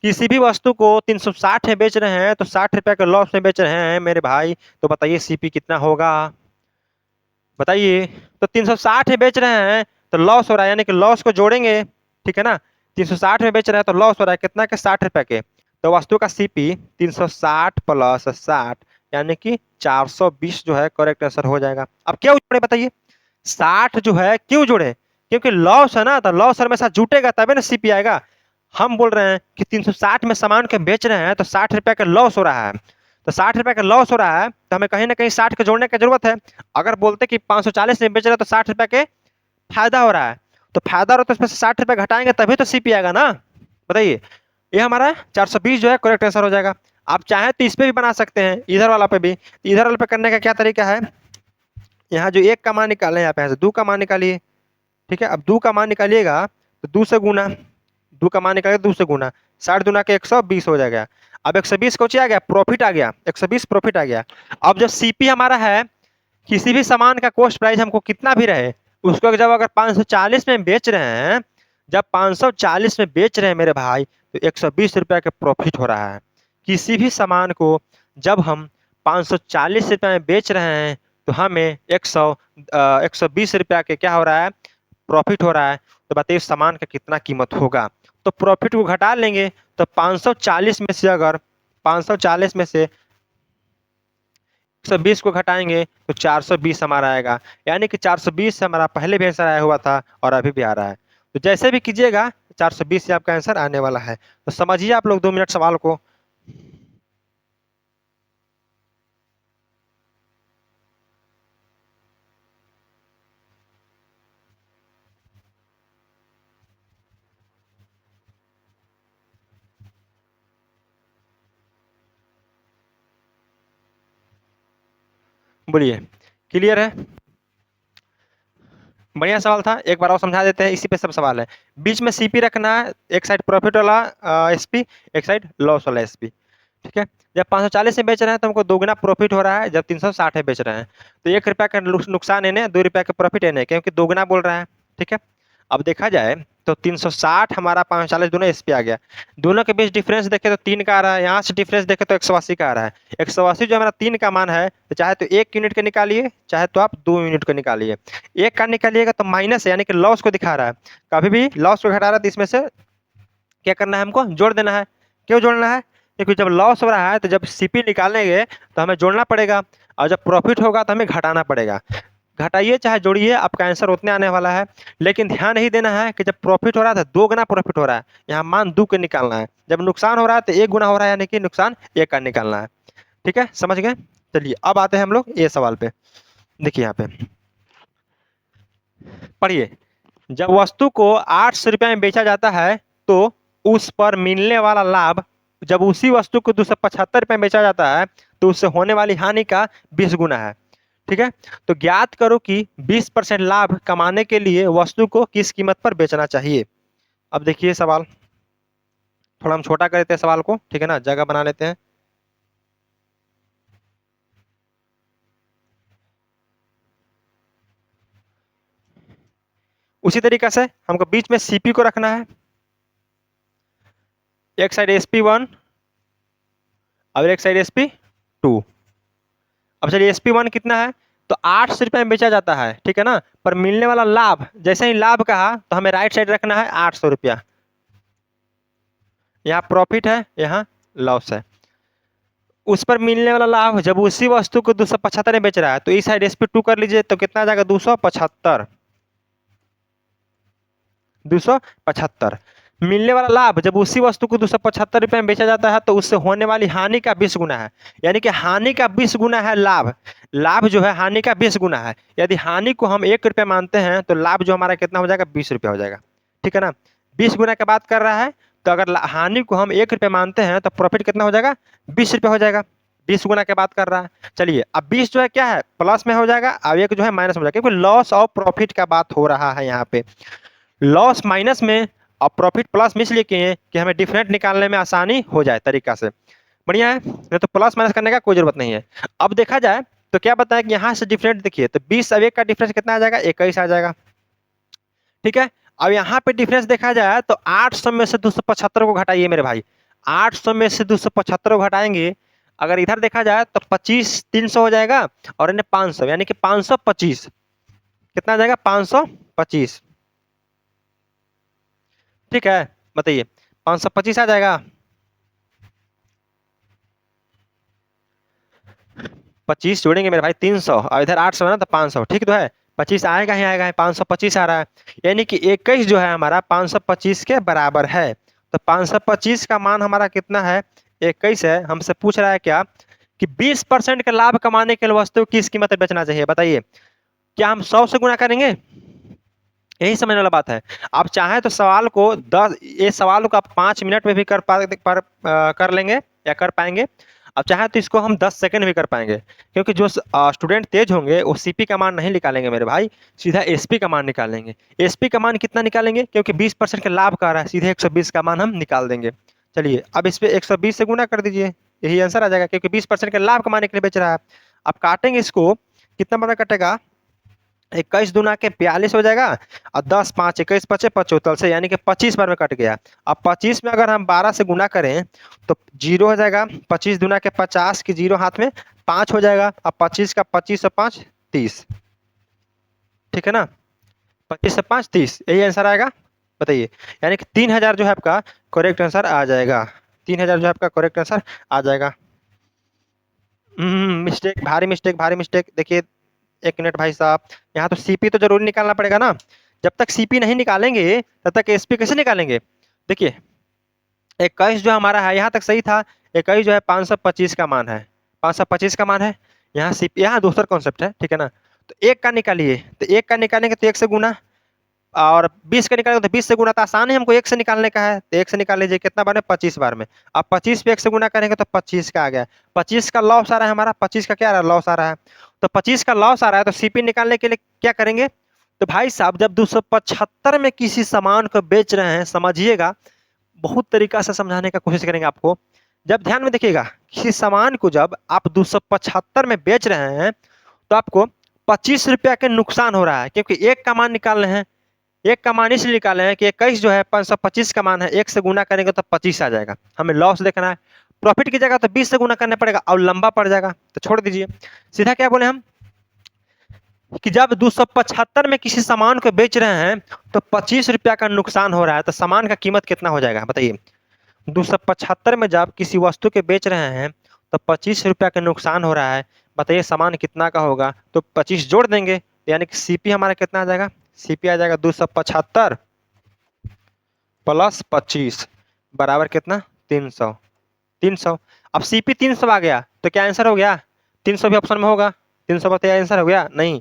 किसी भी वस्तु को 360 में बेच रहे हैं तो 60 रुपया के लॉस में बेच रहे हैं मेरे भाई। तो बताइए सीपी कितना होगा, बताइए। तो 360 में बेच रहे हैं तो लॉस हो रहा है, यानी कि लॉस को जोड़ेंगे, ठीक है ना। 360 में बेच रहे हैं तो लॉस हो रहा है कितना के, 60 रुपया के। तो वस्तु का सीपी 360 प्लस 60 यानी कि 420 जो है करेक्ट आंसर हो जाएगा। अब क्यों जोड़े बताइए, 60 जो है क्यों जोड़े, क्योंकि लॉस है ना, तो लॉस हमेशा जुटेगा तभी ना सीपी आएगा। हम बोल रहे हैं कि 360 में सामान के बेच रहे हैं तो 60 रुपया का लॉस हो रहा है। तो 60 रुपया का लॉस हो रहा है तो हमें कहीं ना कहीं 60 के जोड़ने की जरूरत है। अगर बोलते कि 540 में बेच रहे हैं तो 60 रुपया के फायदा हो रहा है, तो फायदा हो तो इसमें से 60 रुपया घटाएंगे तभी तो सीपी आएगा ना। बताइए, ये हमारा 420 जो है करेक्ट आंसर हो जाएगा। आप चाहें तो इस पे भी बना सकते हैं, इधर वाला पे भी। इधर वाले पे करने का क्या तरीका है, यहाँ जो 1 का मान निकाले, यहाँ पे 2 का मान निकालिए, ठीक है। अब 2 का मान निकालिएगा तो 2 से गुना, 2 का मान निकालिएगा 2 से गुना, 60 दूना के 120 हो जाएगा। अब 120 को आ गया, प्रॉफिट आ गया, 120 प्रॉफिट आ गया। अब जो सीपी हमारा है, किसी भी सामान का कॉस्ट प्राइस हमको कितना भी रहे, उसको जब अगर 540 में बेच रहे हैं, जब 540 में बेच रहे हैं मेरे भाई, तो 120 रुपया का प्रॉफिट हो रहा है। किसी भी सामान को जब हम 540 रुपया में बेच रहे हैं तो हमें 120 रुपया के क्या हो रहा है, प्रॉफिट हो रहा है। तो बताइए सामान का कितना कीमत होगा। तो प्रॉफिट को घटा लेंगे तो 540 में से अगर 540 में से 120 को घटाएंगे तो 420 हमारा आएगा, यानी कि 420 हमारा पहले भी आंसर आया हुआ था और अभी भी आ रहा है। तो जैसे भी कीजिएगा 420 से आपका आंसर आने वाला है। तो समझिए आप लोग 2 मिनट सवाल को। बोलिए, क्लियर है? बढ़िया सवाल था, एक बार और समझा देते हैं, इसी पे सब सवाल है। बीच में सीपी रखना है, एक साइड प्रॉफिट वाला एसपी, एक साइड लॉस वाला एसपी। ठीक है, जब 540 में बेच रहे हैं तो हमको दोगुना प्रॉफिट हो रहा है, जब 360 में बेच रहे हैं तो 1 रुपया का नुकसान इन्हें, 2 रुपया का प्रॉफिट इन्हें, क्योंकि दोगुना बोल रहा है। ठीक है, अब देखा जाए तो 360 हमारा 540 दोनों एस पे आ गया। दोनों के बीच डिफरेंस देखे तो 3 का आ रहा है, यहाँ से डिफरेंस देखे तो 180 का आ रहा है। 180 जो हमारा 3 का मान है, तो चाहे तो 1 यूनिट का निकालिए, चाहे तो आप 2 यूनिट का निकालिए। 1 का निकालिएगा तो माइनस है, यानी कि लॉस को दिखा रहा है। कभी भी लॉस को घटा रहा है तो इसमें से क्या करना है, हमको जोड़ देना है। क्यों जोड़ना है? क्योंकि जब लॉस हो रहा है तो जब सीपी निकालेंगे तो हमें जोड़ना पड़ेगा, और जब प्रॉफिट होगा तो हमें घटाना पड़ेगा। घटाइए चाहे जोड़िए, आपका आंसर उतने आने वाला है। लेकिन ध्यान नहीं देना है कि जब प्रॉफिट हो रहा है तो 2 गुना प्रॉफिट हो रहा है, यहाँ मान 2 के निकालना है। जब नुकसान हो रहा है तो 1 गुना हो रहा है, यानी कि नुकसान 1 का निकालना है। ठीक है, समझ गए? चलिए अब आते हैं हम लोग ये सवाल पे। देखिए यहाँ पे पढ़िए, जब वस्तु को 800 रुपये में बेचा जाता है तो उस पर मिलने वाला लाभ, जब उसी वस्तु को 275 रुपये में बेचा जाता है तो उससे होने वाली हानि का 20 गुना है। ठीक है, तो ज्ञात करो कि 20% लाभ कमाने के लिए वस्तु को किस कीमत पर बेचना चाहिए। अब देखिए सवाल, थोड़ा हम छोटा कर देते हैं सवाल को, ठीक है ना, जगह बना लेते हैं। उसी तरीके से हमको बीच में सीपी को रखना है, एक साइड SP1 और एक साइड SP2। अब चलिए SP1 कितना है, तो 800 रुपये में बेचा जाता है, ठीक है ना, पर मिलने वाला लाभ, जैसे ही लाभ कहा तो हमें राइट साइड रखना है 800 रुपया। यहाँ प्रॉफिट है, यहाँ लॉस है। उस पर मिलने वाला लाभ, जब उसी वस्तु को 275 में बेच रहा है तो इस साइड SP2 कर लीजिए, तो कितना आ जाएगा 275। 275 मिलने वाला लाभ, जब उसी वस्तु को 275 रुपये में बेचा जाता है तो उससे होने वाली हानि का 20 गुना है, यानी कि हानि का 20 गुना है लाभ। लाभ जो है हानि का 20 गुना है। यदि हानि को हम 1 रुपये मानते हैं तो लाभ जो हमारा कितना हो जाएगा, 20 रुपये हो जाएगा। ठीक है ना, 20 गुना की बात कर रहा है, तो अगर हानि को हम 1 रुपये मानते हैं तो प्रॉफिट कितना हो जाएगा, 20 रुपये हो जाएगा। 20 गुना की बात कर रहा है। चलिए अब 20 जो है क्या है, प्लस में हो जाएगा, और 1 जो है माइनस में हो जाएगा, क्योंकि लॉस और प्रॉफिट का बात हो रहा है यहाँ पे। लॉस माइनस में और प्रॉफिट प्लस में इसलिए किए कि हमें डिफरेंट निकालने में आसानी हो जाए तरीका से। बढ़िया है, नहीं तो प्लस माइनस करने का कोई जरूरत नहीं है। अब देखा जाए तो क्या बताया कि यहाँ से डिफरेंट देखिए, तो 20 और 1 का डिफरेंस कितना आ जाएगा, 21 आ जाएगा। ठीक है, अब यहाँ पे डिफरेंस देखा जाए तो 800 में से 275 को घटाइए मेरे भाई। 800 में से 275 को घटाएंगे, अगर इधर देखा जाए तो 25 300 हो जाएगा, और इन्हें 500, यानी कि 525 कितना आ जाएगा, 525। ठीक है, बताइए 525 आ जाएगा। 25 जोड़ेंगे मेरे भाई 300, और इधर 800 है ना, तो 500, ठीक तो है। 25 आएगा ही आएगा, 525 आ रहा है, यानी कि 21 जो है हमारा 525 के बराबर है। तो 525 का मान हमारा कितना है, 21 है। हमसे पूछ रहा है क्या, कि 20% का लाभ कमाने के लिए वस्तु किस कीमत पर बेचना चाहिए, बताइए। क्या हम 100 से गुणा करेंगे, यही समझने वाला बात है। आप चाहें तो सवाल को 10, ये सवाल को आप 5 मिनट में भी कर लेंगे या कर पाएंगे। अब चाहे तो इसको हम 10 सेकंड भी कर पाएंगे, क्योंकि जो स्टूडेंट तेज होंगे वो सीपी का मान नहीं निकालेंगे मेरे भाई, सीधा एसपी का मान निकालेंगे। एसपी का मान कितना निकालेंगे, क्योंकि 20% का लाभ का रहा है, सीधे 120 का मान हम निकाल देंगे। चलिए अब इस पे 120 से गुना कर दीजिए, यही आंसर आ जाएगा, क्योंकि 20% का लाभ कमाने के लिए बेच रहा है। अब काटेंगे इसको, कितना बड़ा कटेगा, 21 दूना के 42 हो जाएगा, और 10 5 21 पचे 75 से, यानी कि 25 बार में कट गया। अब 25 में अगर हम 12 से गुना करें तो 0 हो जाएगा। 25 दूना के 50 की 0 हाथ में 5 हो जाएगा। अब 25 का 25 और 5 30, ठीक है ना, 25 से 5 30, यही आंसर आएगा। बताइए, यानी कि 3000 जो है आपका करेक्ट आंसर आ जाएगा। 3000 जो है आपका करेक्ट आंसर आ जाएगा। मिस्टेक, भारी मिस्टेक, भारी मिस्टेक। देखिए 1 मिनट भाई साहब, यहाँ तो सीपी तो जरूर निकालना पड़ेगा ना। जब तक सीपी नहीं निकालेंगे तब तक एसपी कैसे निकालेंगे। देखिए 21 जो हमारा है यहाँ तक सही था। 21 जो है 525 का मान है, 525 का मान है। यहाँ सीपी, यहाँ दूसरा कॉन्सेप्ट है, ठीक है ना। तो एक का निकालिए, तो एक का निकालेंगे तो 1 से गुना, और 20 का निकालेंगे तो 20 से गुना। तो आसान है, हमको 1 से निकालने का है, तो 1 से निकाल लीजिए। कितना बार में, 25 बार में। अब 25 पे 1 से गुना करेंगे तो 25 का आ गया। 25 का लॉस आ रहा है हमारा, 25 का क्या आ रहा है, लॉस आ रहा है। तो 25 का लॉस आ रहा है, तो सीपी निकालने के लिए क्या करेंगे। तो भाई साहब जब 275 में किसी सामान को बेच रहे हैं, समझिएगा, बहुत तरीका से समझाने का कोशिश करेंगे आपको। जब ध्यान में देखिएगा, किसी सामान को जब आप 275 में बेच रहे हैं तो आपको 25 रुपया के नुकसान हो रहा है, क्योंकि एक का मान निकाल रहे हैं। एक का मान इसलिए निकाले हैं कि 21 जो है 525 का मान है, 1 से गुना करेंगे तो 25 आ जाएगा। हमें लॉस देखना है, प्रॉफिट की जगह तो 20 से गुना करना पड़ेगा और लंबा पड़ जाएगा, तो छोड़ दीजिए। सीधा क्या बोले हम कि जब 275 में किसी सामान को बेच रहे हैं तो 25 रुपया का नुकसान हो रहा है, तो सामान का कीमत कितना हो जाएगा बताइए। 275 में जब किसी वस्तु के बेच रहे हैं तो 25 रुपया का नुकसान हो रहा है, बताइए सामान कितना का होगा। तो 25 जोड़ देंगे, यानी कि सीपी हमारा कितना आ जाएगा, सीपी आ जाएगा 275 प्लस 25 बराबर कितना, 300। 300, अब सीपी 300 आ गया तो क्या आंसर हो गया, 300 भी ऑप्शन में होगा। 300 बताइए आंसर हो गया, नहीं।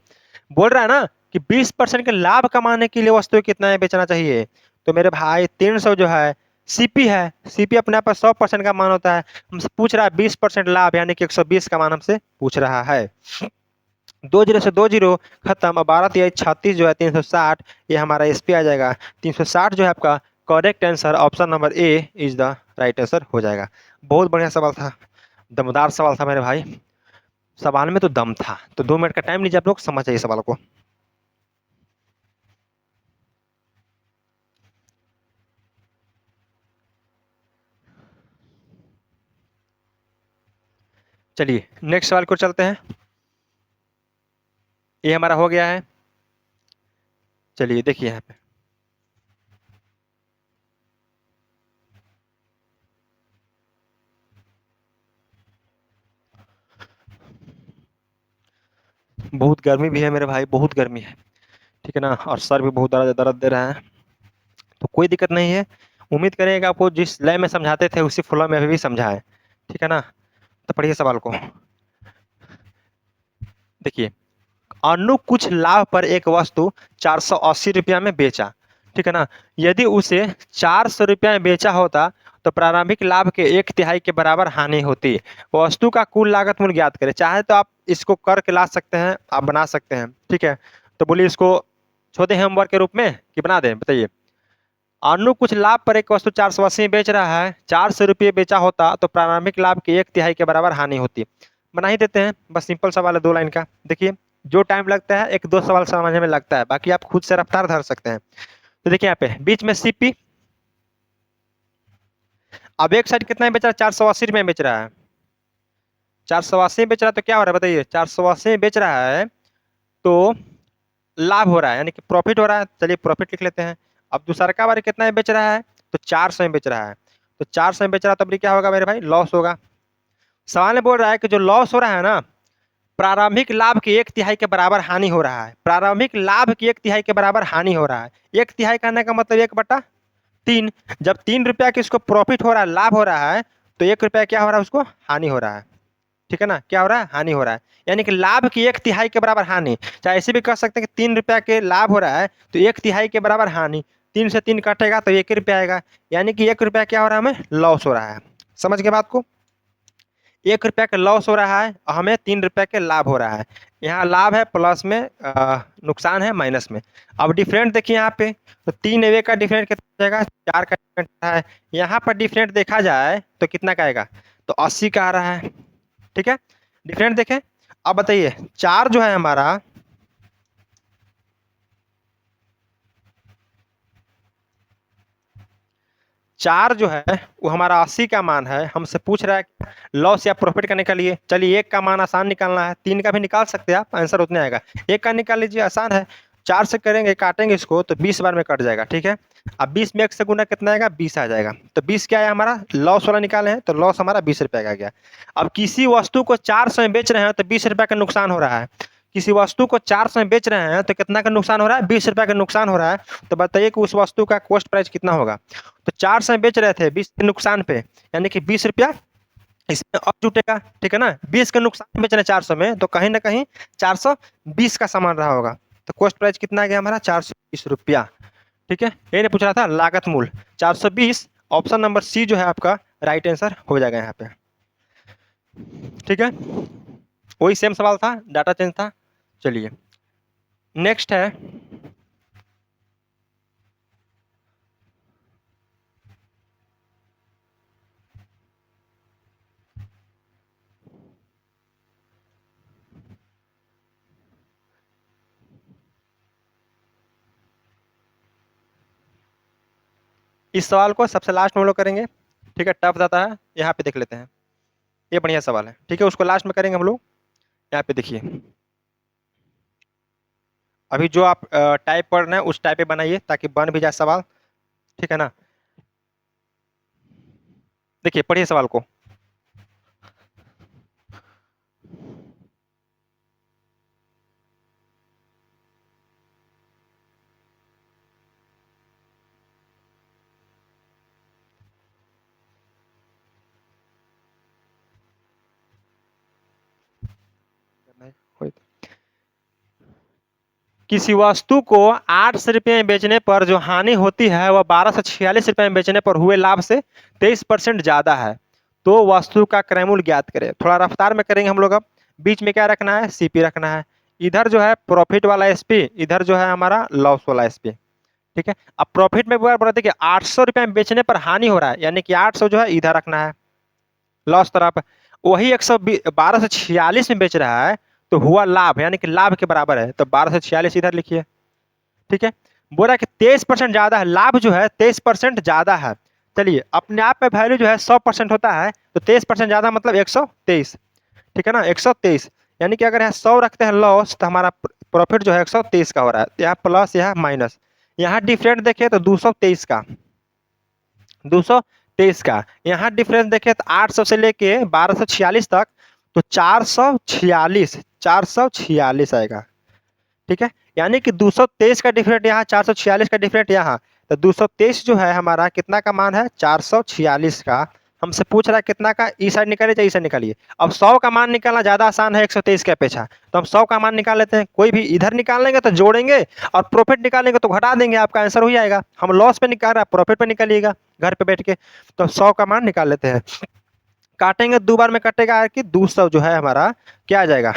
बोल रहा है ना कि 20% के लाभ कमाने के लिए वस्तु कितना है बेचना चाहिए। तो मेरे भाई 300 जो है सीपी है, सीपी अपने आप पर 100% का मान होता है। हमसे पूछ रहा है 20% लाभ, यानी कि 120 का मान हमसे पूछ रहा है। 20 से 20 खत्म। अब 12 तिया 36 जो है 360, ये हमारा एसपी आ जाएगा। 360 जो है आपका correct answer, option number A is the right answer हो जाएगा। बहुत बढ़िया सवाल था, दमदार सवाल था मेरे भाई, सवाल में तो दम था। तो 2 मिनट का टाइम लीजिए, आप लोग समझ जाइए सवाल को। चलिए नेक्स्ट सवाल को चलते हैं। ये हमारा हो गया है। चलिए देखिए यहाँ पे, बहुत गर्मी भी है मेरे भाई, बहुत गर्मी है, ठीक है ना। और सर भी बहुत दर्द दर्द दे रहा है, तो कोई दिक्कत नहीं है। उम्मीद करेंगे आपको जिस लय में समझाते थे उसी फ्लो में अभी भी समझाएं, ठीक है ना। तो पढ़िए सवाल को। देखिए, अनु कुछ लाभ पर एक वस्तु 480 रुपया में बेचा, ठीक है ना। यदि उसे 400 रुपया में बेचा होता तो प्रारंभिक लाभ के 1/3 के बराबर हानि होती। वस्तु का कुल लागत मूल्य ज्ञात करें। चाहे तो आप इसको करके ला सकते हैं, आप बना सकते हैं, ठीक है। तो बोलिए इसको छोटे होमवर्क के रूप में कि बना दें, बताइए। अनु कुछ लाभ पर एक वस्तु 480 में बेच रहा है, 400 रुपये बेचा होता तो प्रारंभिक लाभ के 1/3 के बराबर हानि होती। बना ही देते हैं, बस सिंपल सवाल है 2 लाइन का। देखिए जो टाइम लगता है 1-2 सवाल समझने में लगता है, बाकी आप खुद से रफ्तार धर सकते हैं। तो देखिए यहाँ पे बीच में सीपी, अब एक साइड कितना बेच रहा है, 480 रुपये में बेच रहा है। 480 में बेच रहा है तो क्या हो रहा है बताइए, 480 में बेच रहा है तो लाभ हो रहा है, यानी कि प्रॉफिट हो रहा है। चलिए प्रॉफिट लिख लेते हैं। अब दूसरा का बारे कितना में बेच रहा है, तो 400 में बेच रहा है। तो 400 में बेच रहा है, तब क्या होगा मेरे भाई, लॉस होगा। सवाल में बोल रहा है कि जो लॉस हो रहा है ना, प्रारंभिक लाभ की 1/3 के बराबर हानि हो रहा है। प्रारंभिक लाभ की 1/3 के बराबर हानि हो रहा है। 1/3 कहने का मतलब 1/3। जब 3 रुपया की उसको प्रॉफिट हो रहा है, लाभ हो रहा है, तो 1 रुपया क्या हो रहा है, उसको हानि हो रहा है, ठीक है ना। क्या हो रहा है, हानि हो रहा है। यानी कि लाभ की 1/3 के बराबर हानि। चाहे ऐसे भी कह सकते हैं कि 3 रुपया के लाभ हो रहा है तो 1/3 के बराबर हानि। 3 से 3 कटेगा तो 1 रुपया आएगा, यानी कि 1 रुपया क्या हो रहा है, हमें लॉस हो रहा है। समझ गए बात को। 1 रुपया का लॉस हो रहा है और हमें 3 रुपया के लाभ हो रहा है। यहाँ लाभ है प्लस में, नुकसान है माइनस में। अब डिफरेंट देखिए यहाँ पे, तो 3 वे का डिफरेंट कितना जाएगा, 4 का डिफरेंट है। यहाँ पर डिफरेंट देखा जाए तो कितना का आएगा, तो 80 का आ रहा है, ठीक है। डिफरेंट देखें। अब बताइए 4 जो है हमारा, 4 जो है वो हमारा 80 का मान है। हमसे पूछ रहा है लॉस या प्रॉफिट का निकालिए। चलिए 1 का मान आसान निकालना है, 3 का भी निकाल सकते हैं आप, आंसर उतने आएगा। 1 का निकाल लीजिए, आसान है। 4 से करेंगे, काटेंगे इसको तो 20 बार में कट जाएगा, ठीक है। अब 20 में 1 से गुना कितना आएगा, 20 आ जाएगा। तो 20 क्या है हमारा, लॉस वाला निकाले हैं, तो लॉस हमारा 20 रुपये का गया। अब किसी वस्तु को 400 में बेच रहे हैं तो 20 रुपये का नुकसान हो रहा है। किसी वस्तु को 400 में बेच रहे हैं तो कितना का नुकसान हो रहा है, 20 रुपये का नुकसान हो रहा है। तो बताइए कि उस वस्तु का कॉस्ट प्राइस कितना होगा। तो 400 में बेच रहे थे 20 के नुकसान पे, यानी कि 20 रुपया इसमें और जुटेगा, ठीक है ना। 20 के नुकसान में बेच रहे 400 में, तो कहीं ना कहीं 420 का सामान रहा होगा। तो कॉस्ट प्राइस कितना आ गया हमारा, 420 रुपया, ठीक है। ये नहीं पूछ रहा था, लागत मूल्य 420। ऑप्शन नंबर सी जो है आपका राइट आंसर हो जाएगा यहाँ पे, ठीक है। वही सेम सवाल था, डाटा चेंज था। चलिए नेक्स्ट है, इस सवाल को सबसे लास्ट में हम लोग करेंगे, ठीक है। टफ जाता है, यहाँ पे देख लेते हैं। ये बढ़िया सवाल है, ठीक है, उसको लास्ट में करेंगे हम लोग। यहाँ पे देखिए, अभी जो आप टाइप कर रहे हैं उस टाइप पे बनाइए ताकि बन भी जाए सवाल, ठीक है ना। देखिए पढ़िए सवाल को। किसी वस्तु को 800 रुपये में बेचने पर जो हानि होती है वह 1246 रुपये में बेचने पर हुए लाभ से 23% ज्यादा है, तो वस्तु का क्रय मूल्य ज्ञात करें। थोड़ा रफ्तार में करेंगे हम लोग। अब बीच में क्या रखना है, सीपी रखना है। इधर जो है प्रॉफिट वाला एसपी, इधर जो है हमारा लॉस वाला एसपी, ठीक है। अब प्रॉफिट में बोलते कि 800 रुपये में बेचने पर हानि हो रहा है, यानी कि 800 जो है इधर रखना है लॉस तरफ। वही 1246 में बेच रहा है तो हुआ लाभ, यानी कि लाभ के बराबर है, तो 1246 इधर लिखिए, ठीक है। बोला कि 23% ज्यादा है, लाभ जो है 23% ज्यादा है। चलिए अपने आप में वैल्यू जो है 100% होता है, तो 23% ज्यादा मतलब 123, ठीक है ना, 123। यानी कि अगर यहाँ 100 रखते हैं लॉस तो हमारा प्रॉफिट जो है 123 का हो रहा है। यहाँ प्लस, यहाँ माइनस, यहाँ डिफरेंट देखिए तो 223 का, 223 का। यहाँ डिफरेंस देखें तो 800 से लेके 1246 तक, तो 446, 446 आएगा, ठीक है। यानी कि 223 का डिफरेंट यहाँ, 446 का डिफरेंट यहाँ, तो 223 जो है हमारा कितना का मान है, 446 का। हमसे पूछ रहा है कितना का, ई साइड निकालिए या ई साइड निकालिए। अब 100 का मान निकालना ज्यादा आसान है 123 के अपेक्षा, तो हम 100 का मान निकाल लेते हैं। कोई भी इधर निकाल लेंगे तो जोड़ेंगे, और प्रॉफिट निकालेंगे तो घटा देंगे, आपका आंसर हो जाएगा। हम लॉस पे निकाल रहे हैं, प्रॉफिट पे निकालिएगा घर पे बैठ के। तो 100 का मान निकाल लेते हैं। काटेंगे 2 बार में कटेगा कि 200 जो है हमारा क्या आ जाएगा,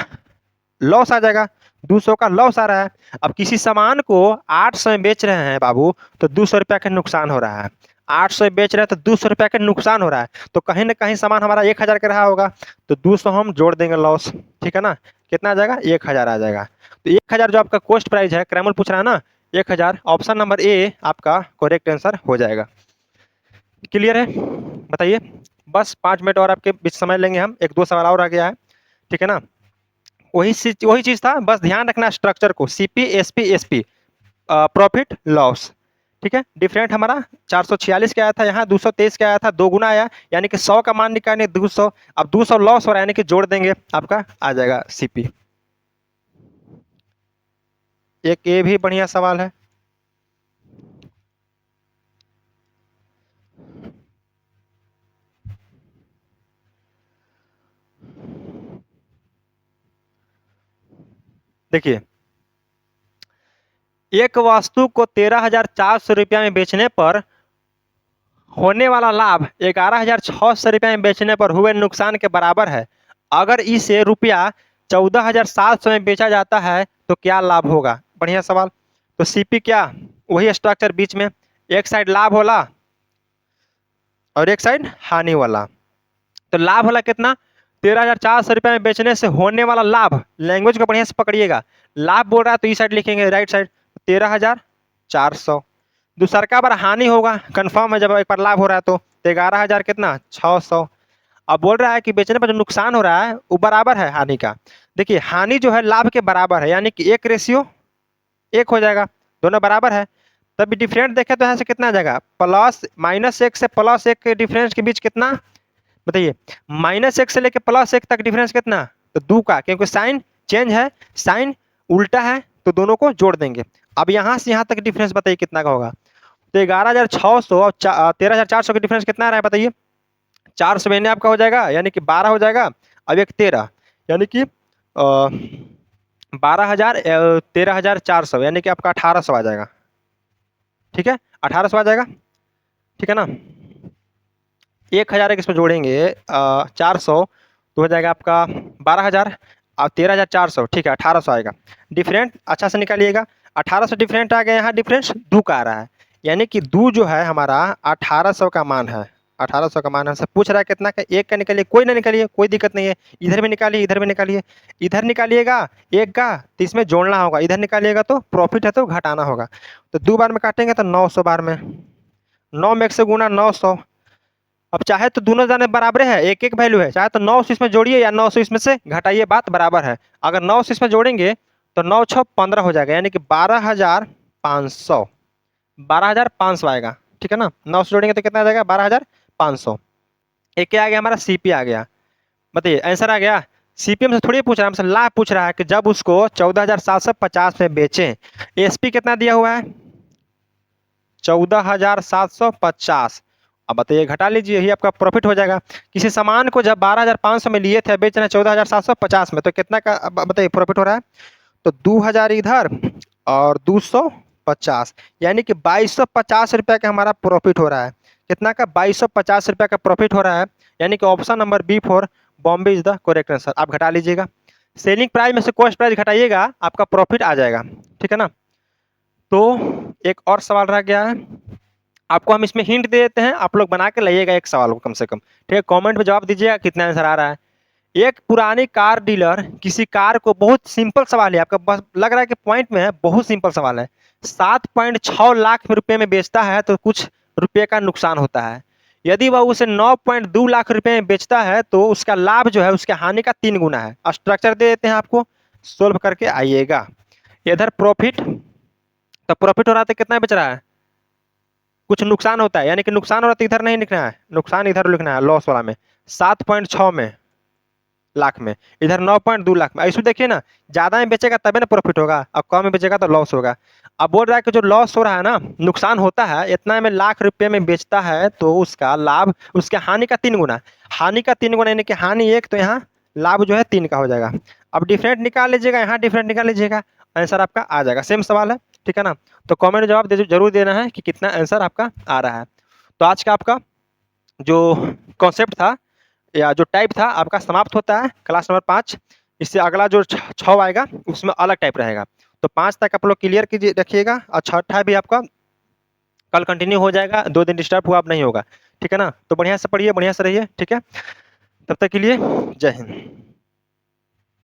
लॉस आ जाएगा। 200 का लॉस आ रहा है। अब किसी सामान को 800 में बेच रहे हैं बाबू, तो 200 रुपया का नुकसान हो रहा है। 800 में बेच रहे हैं तो 200 रुपया का नुकसान हो रहा है, तो कहीं ना कहीं सामान हमारा 1000 का रहा होगा, तो 200 हम जोड़ देंगे लॉस, ठीक है ना। कितना आ जाएगा, 1000 आ जाएगा। तो 1000 जो आपका कॉस्ट प्राइस है, क्रैमल पूछ रहा है ना, 1000। ऑप्शन नंबर ए आपका करेक्ट आंसर हो जाएगा। क्लियर है, बताइए। बस 5 मिनट और आपके बीच समय लेंगे हम, 1-2 सवाल और आ गया है, ठीक है ना। वही चीज था, बस ध्यान रखना स्ट्रक्चर को, CP SP SP, profit loss, ठीक है। डिफरेंट हमारा 446 का आया था, यहाँ 223 का आया था, 2 गुना आया, यानी कि 100 का मान निकालने 200। अब 200 लॉस हो रहा है, यानी कि जोड़ देंगे, आपका आ जाएगा सीपी। एक ये भी बढ़िया सवाल है। देखिए, एक वस्तु को 13,400 रुपया में बेचने पर होने वाला लाभ 11,600 रुपया में बेचने पर हुए नुकसान के बराबर है। अगर इसे रुपया 14,700 में बेचा जाता है तो क्या लाभ होगा। बढ़िया सवाल। तो सीपी क्या, वही स्ट्रक्चर बीच में, एक साइड लाभ वाला और एक साइड हानि वाला। तो लाभ वाला कितना, 13,400 रुपये में बेचने से होने वाला लाभ, लैंग्वेज को बढ़िया से पकड़िएगा। लाभ बोल रहा है तो इस साइड लिखेंगे, राइट साइड 13,400। दूसरा का बार हानि होगा, कंफर्म है, जब एक बार लाभ हो रहा है तो 11,000 कितना, 600। अब बोल रहा है कि बेचने पर जो नुकसान हो रहा है वो बराबर है हानि का। देखिए हानि जो है लाभ के बराबर है, यानी कि 1 रेशियो 1 हो जाएगा, दोनों बराबर है। तब डिफरेंट देखें तो यहाँ से कितना आ जाएगा, प्लस -1 से +1 के डिफरेंस के बीच कितना बताइए, -1 से लेकर +1 तक डिफरेंस कितना, तो 2 का, क्योंकि साइन चेंज है, साइन उल्टा है, तो दोनों को जोड़ देंगे। अब यहाँ से यहाँ तक डिफरेंस बताइए कितना का होगा, तो 11,600 और 13,400 का डिफरेंस कितना आ रहा है बताइए, 4 सवेने आपका हो जाएगा, यानी कि 12 हो जाएगा, अब एक 13, यानी कि 12,000 13,400, यानी कि आपका 1,800 आ जाएगा। ठीक है, 1,800 आ जाएगा, ठीक है ना। 1,000 एक इसमें जोड़ेंगे 400 तो हो जाएगा आपका 12,000 और 13,400, ठीक है 1,800 आएगा। डिफरेंट अच्छा से निकालिएगा, 1,800 डिफरेंट आ गया, यहाँ डिफरेंस 2 का आ रहा है, यानी कि 2 जो है हमारा 1,800 का मान है, 1,800 का मान है। पूछ रहा है कितना का, 1 का निकालिए, कोई ना निकालिए, कोई दिक्कत नहीं है, इधर भी निकालिए, इधर भी निकालिए, इधर निकालिएगा 1 का तो इसमें जोड़ना होगा, इधर निकालिएगा तो प्रॉफिट है तो घटाना होगा। तो 2 बार में काटेंगे तो 900 बार में, 9 में 1 से गुना 900। अब चाहे तो दोनों जाने बराबर है, एक एक वैल्यू है, चाहे तो 900 इसमें जोड़िए या 900 इसमें से घटाइए, बात बराबर है। अगर 900 इसमें जोड़ेंगे तो 9 6 15 हो जाएगा, यानी कि 12,500, 12,500 आएगा, ठीक है ना। 900 जोड़ेंगे तो कितना आ जाएगा, 12,500। एक क्या आ गया हमारा, सीपी आ गया, बताइए आंसर आ गया। सीपीएम से थोड़ी पूछ रहा है, हमसे लाभ पूछ रहा है कि जब उसको 14,750 में बेचें, एसपी कितना दिया हुआ है, 14,750। अब बताइए घटा लीजिए, यही आपका प्रॉफिट हो जाएगा। किसी सामान को जब 12,500 में लिए थे, बेच रहे हैं 14,750 में, तो कितना का बताइए प्रॉफिट हो रहा है, तो 2,000 इधर और 250, यानी कि 2,250 रुपये का हमारा प्रॉफिट हो रहा है। कितना का, 2,250 रुपये का प्रॉफिट हो रहा है, यानी कि option number B for Bombay is the correct answer. आप घटा लीजिएगा, सेलिंग प्राइस में से कॉस्ट प्राइस घटाइएगा, आपका प्रॉफिट आ जाएगा, ठीक है ना। तो एक और सवाल रह गया है, आपको हम इसमें हिंट दे देते हैं, आप लोग बना के लाइएगा एक सवाल को कम से कम, ठीक है। कमेंट में जवाब दीजिएगा कितना आंसर आ रहा है। एक पुरानी कार डीलर किसी कार को, बहुत सिंपल सवाल है आपका, बस लग रहा है कि पॉइंट में है, बहुत सिंपल सवाल है, 7.6 लाख रुपए में बेचता है तो कुछ रुपए का नुकसान होता है। यदि वह उसे 9.2 लाख रुपए में बेचता है तो उसका लाभ जो है उसके हानि का 3 गुना है। स्ट्रक्चर दे देते हैं आपको, सोल्व करके आइएगा। इधर प्रॉफिट, तो प्रॉफिट हो रहा था कितना बेच रहा है, कुछ नुकसान होता है, यानी कि नुकसान हो रहा है तो इधर नहीं लिखना है, नुकसान इधर लिखना है, लॉस वाला में 7.6 में लाख में, इधर 9.2 लाख में। ऐसे देखिए ना, ज्यादा में बेचेगा तभी ना प्रॉफिट होगा, अब कम में बेचेगा तो लॉस होगा। अब बोल रहा है कि जो लॉस हो रहा है ना, नुकसान होता है, इतना में लाख रुपए में बेचता है तो उसका लाभ उसके हानि का 3 गुना, हानि का 3 गुना, यानी कि हानि 1 तो यहाँ लाभ जो है 3 का हो जाएगा। अब डिफरेंट निकाल लीजिएगा, यहाँ डिफरेंट निकाल लीजिएगा, आंसर आपका आ जाएगा। सेम सवाल है, ठीक है ना। तो कमेंट में जवाब जरूर देना है कि कितना आंसर आपका आ रहा है। तो आज का आपका जो कॉन्सेप्ट था या जो टाइप था आपका समाप्त होता है, क्लास नंबर 5। इससे अगला जो 6 आएगा उसमें अलग टाइप रहेगा। तो 5 तक आप लोग क्लियर कीजिए रखिएगा, और 6ठा भी आपका कल कंटिन्यू हो जाएगा, 2 दिन डिस्टर्ब हुआ अब नहीं होगा, ठीक है ना। तो बढ़िया से पढ़िए, बढ़िया से रहिए, ठीक है। तब तक के लिए जय हिंद।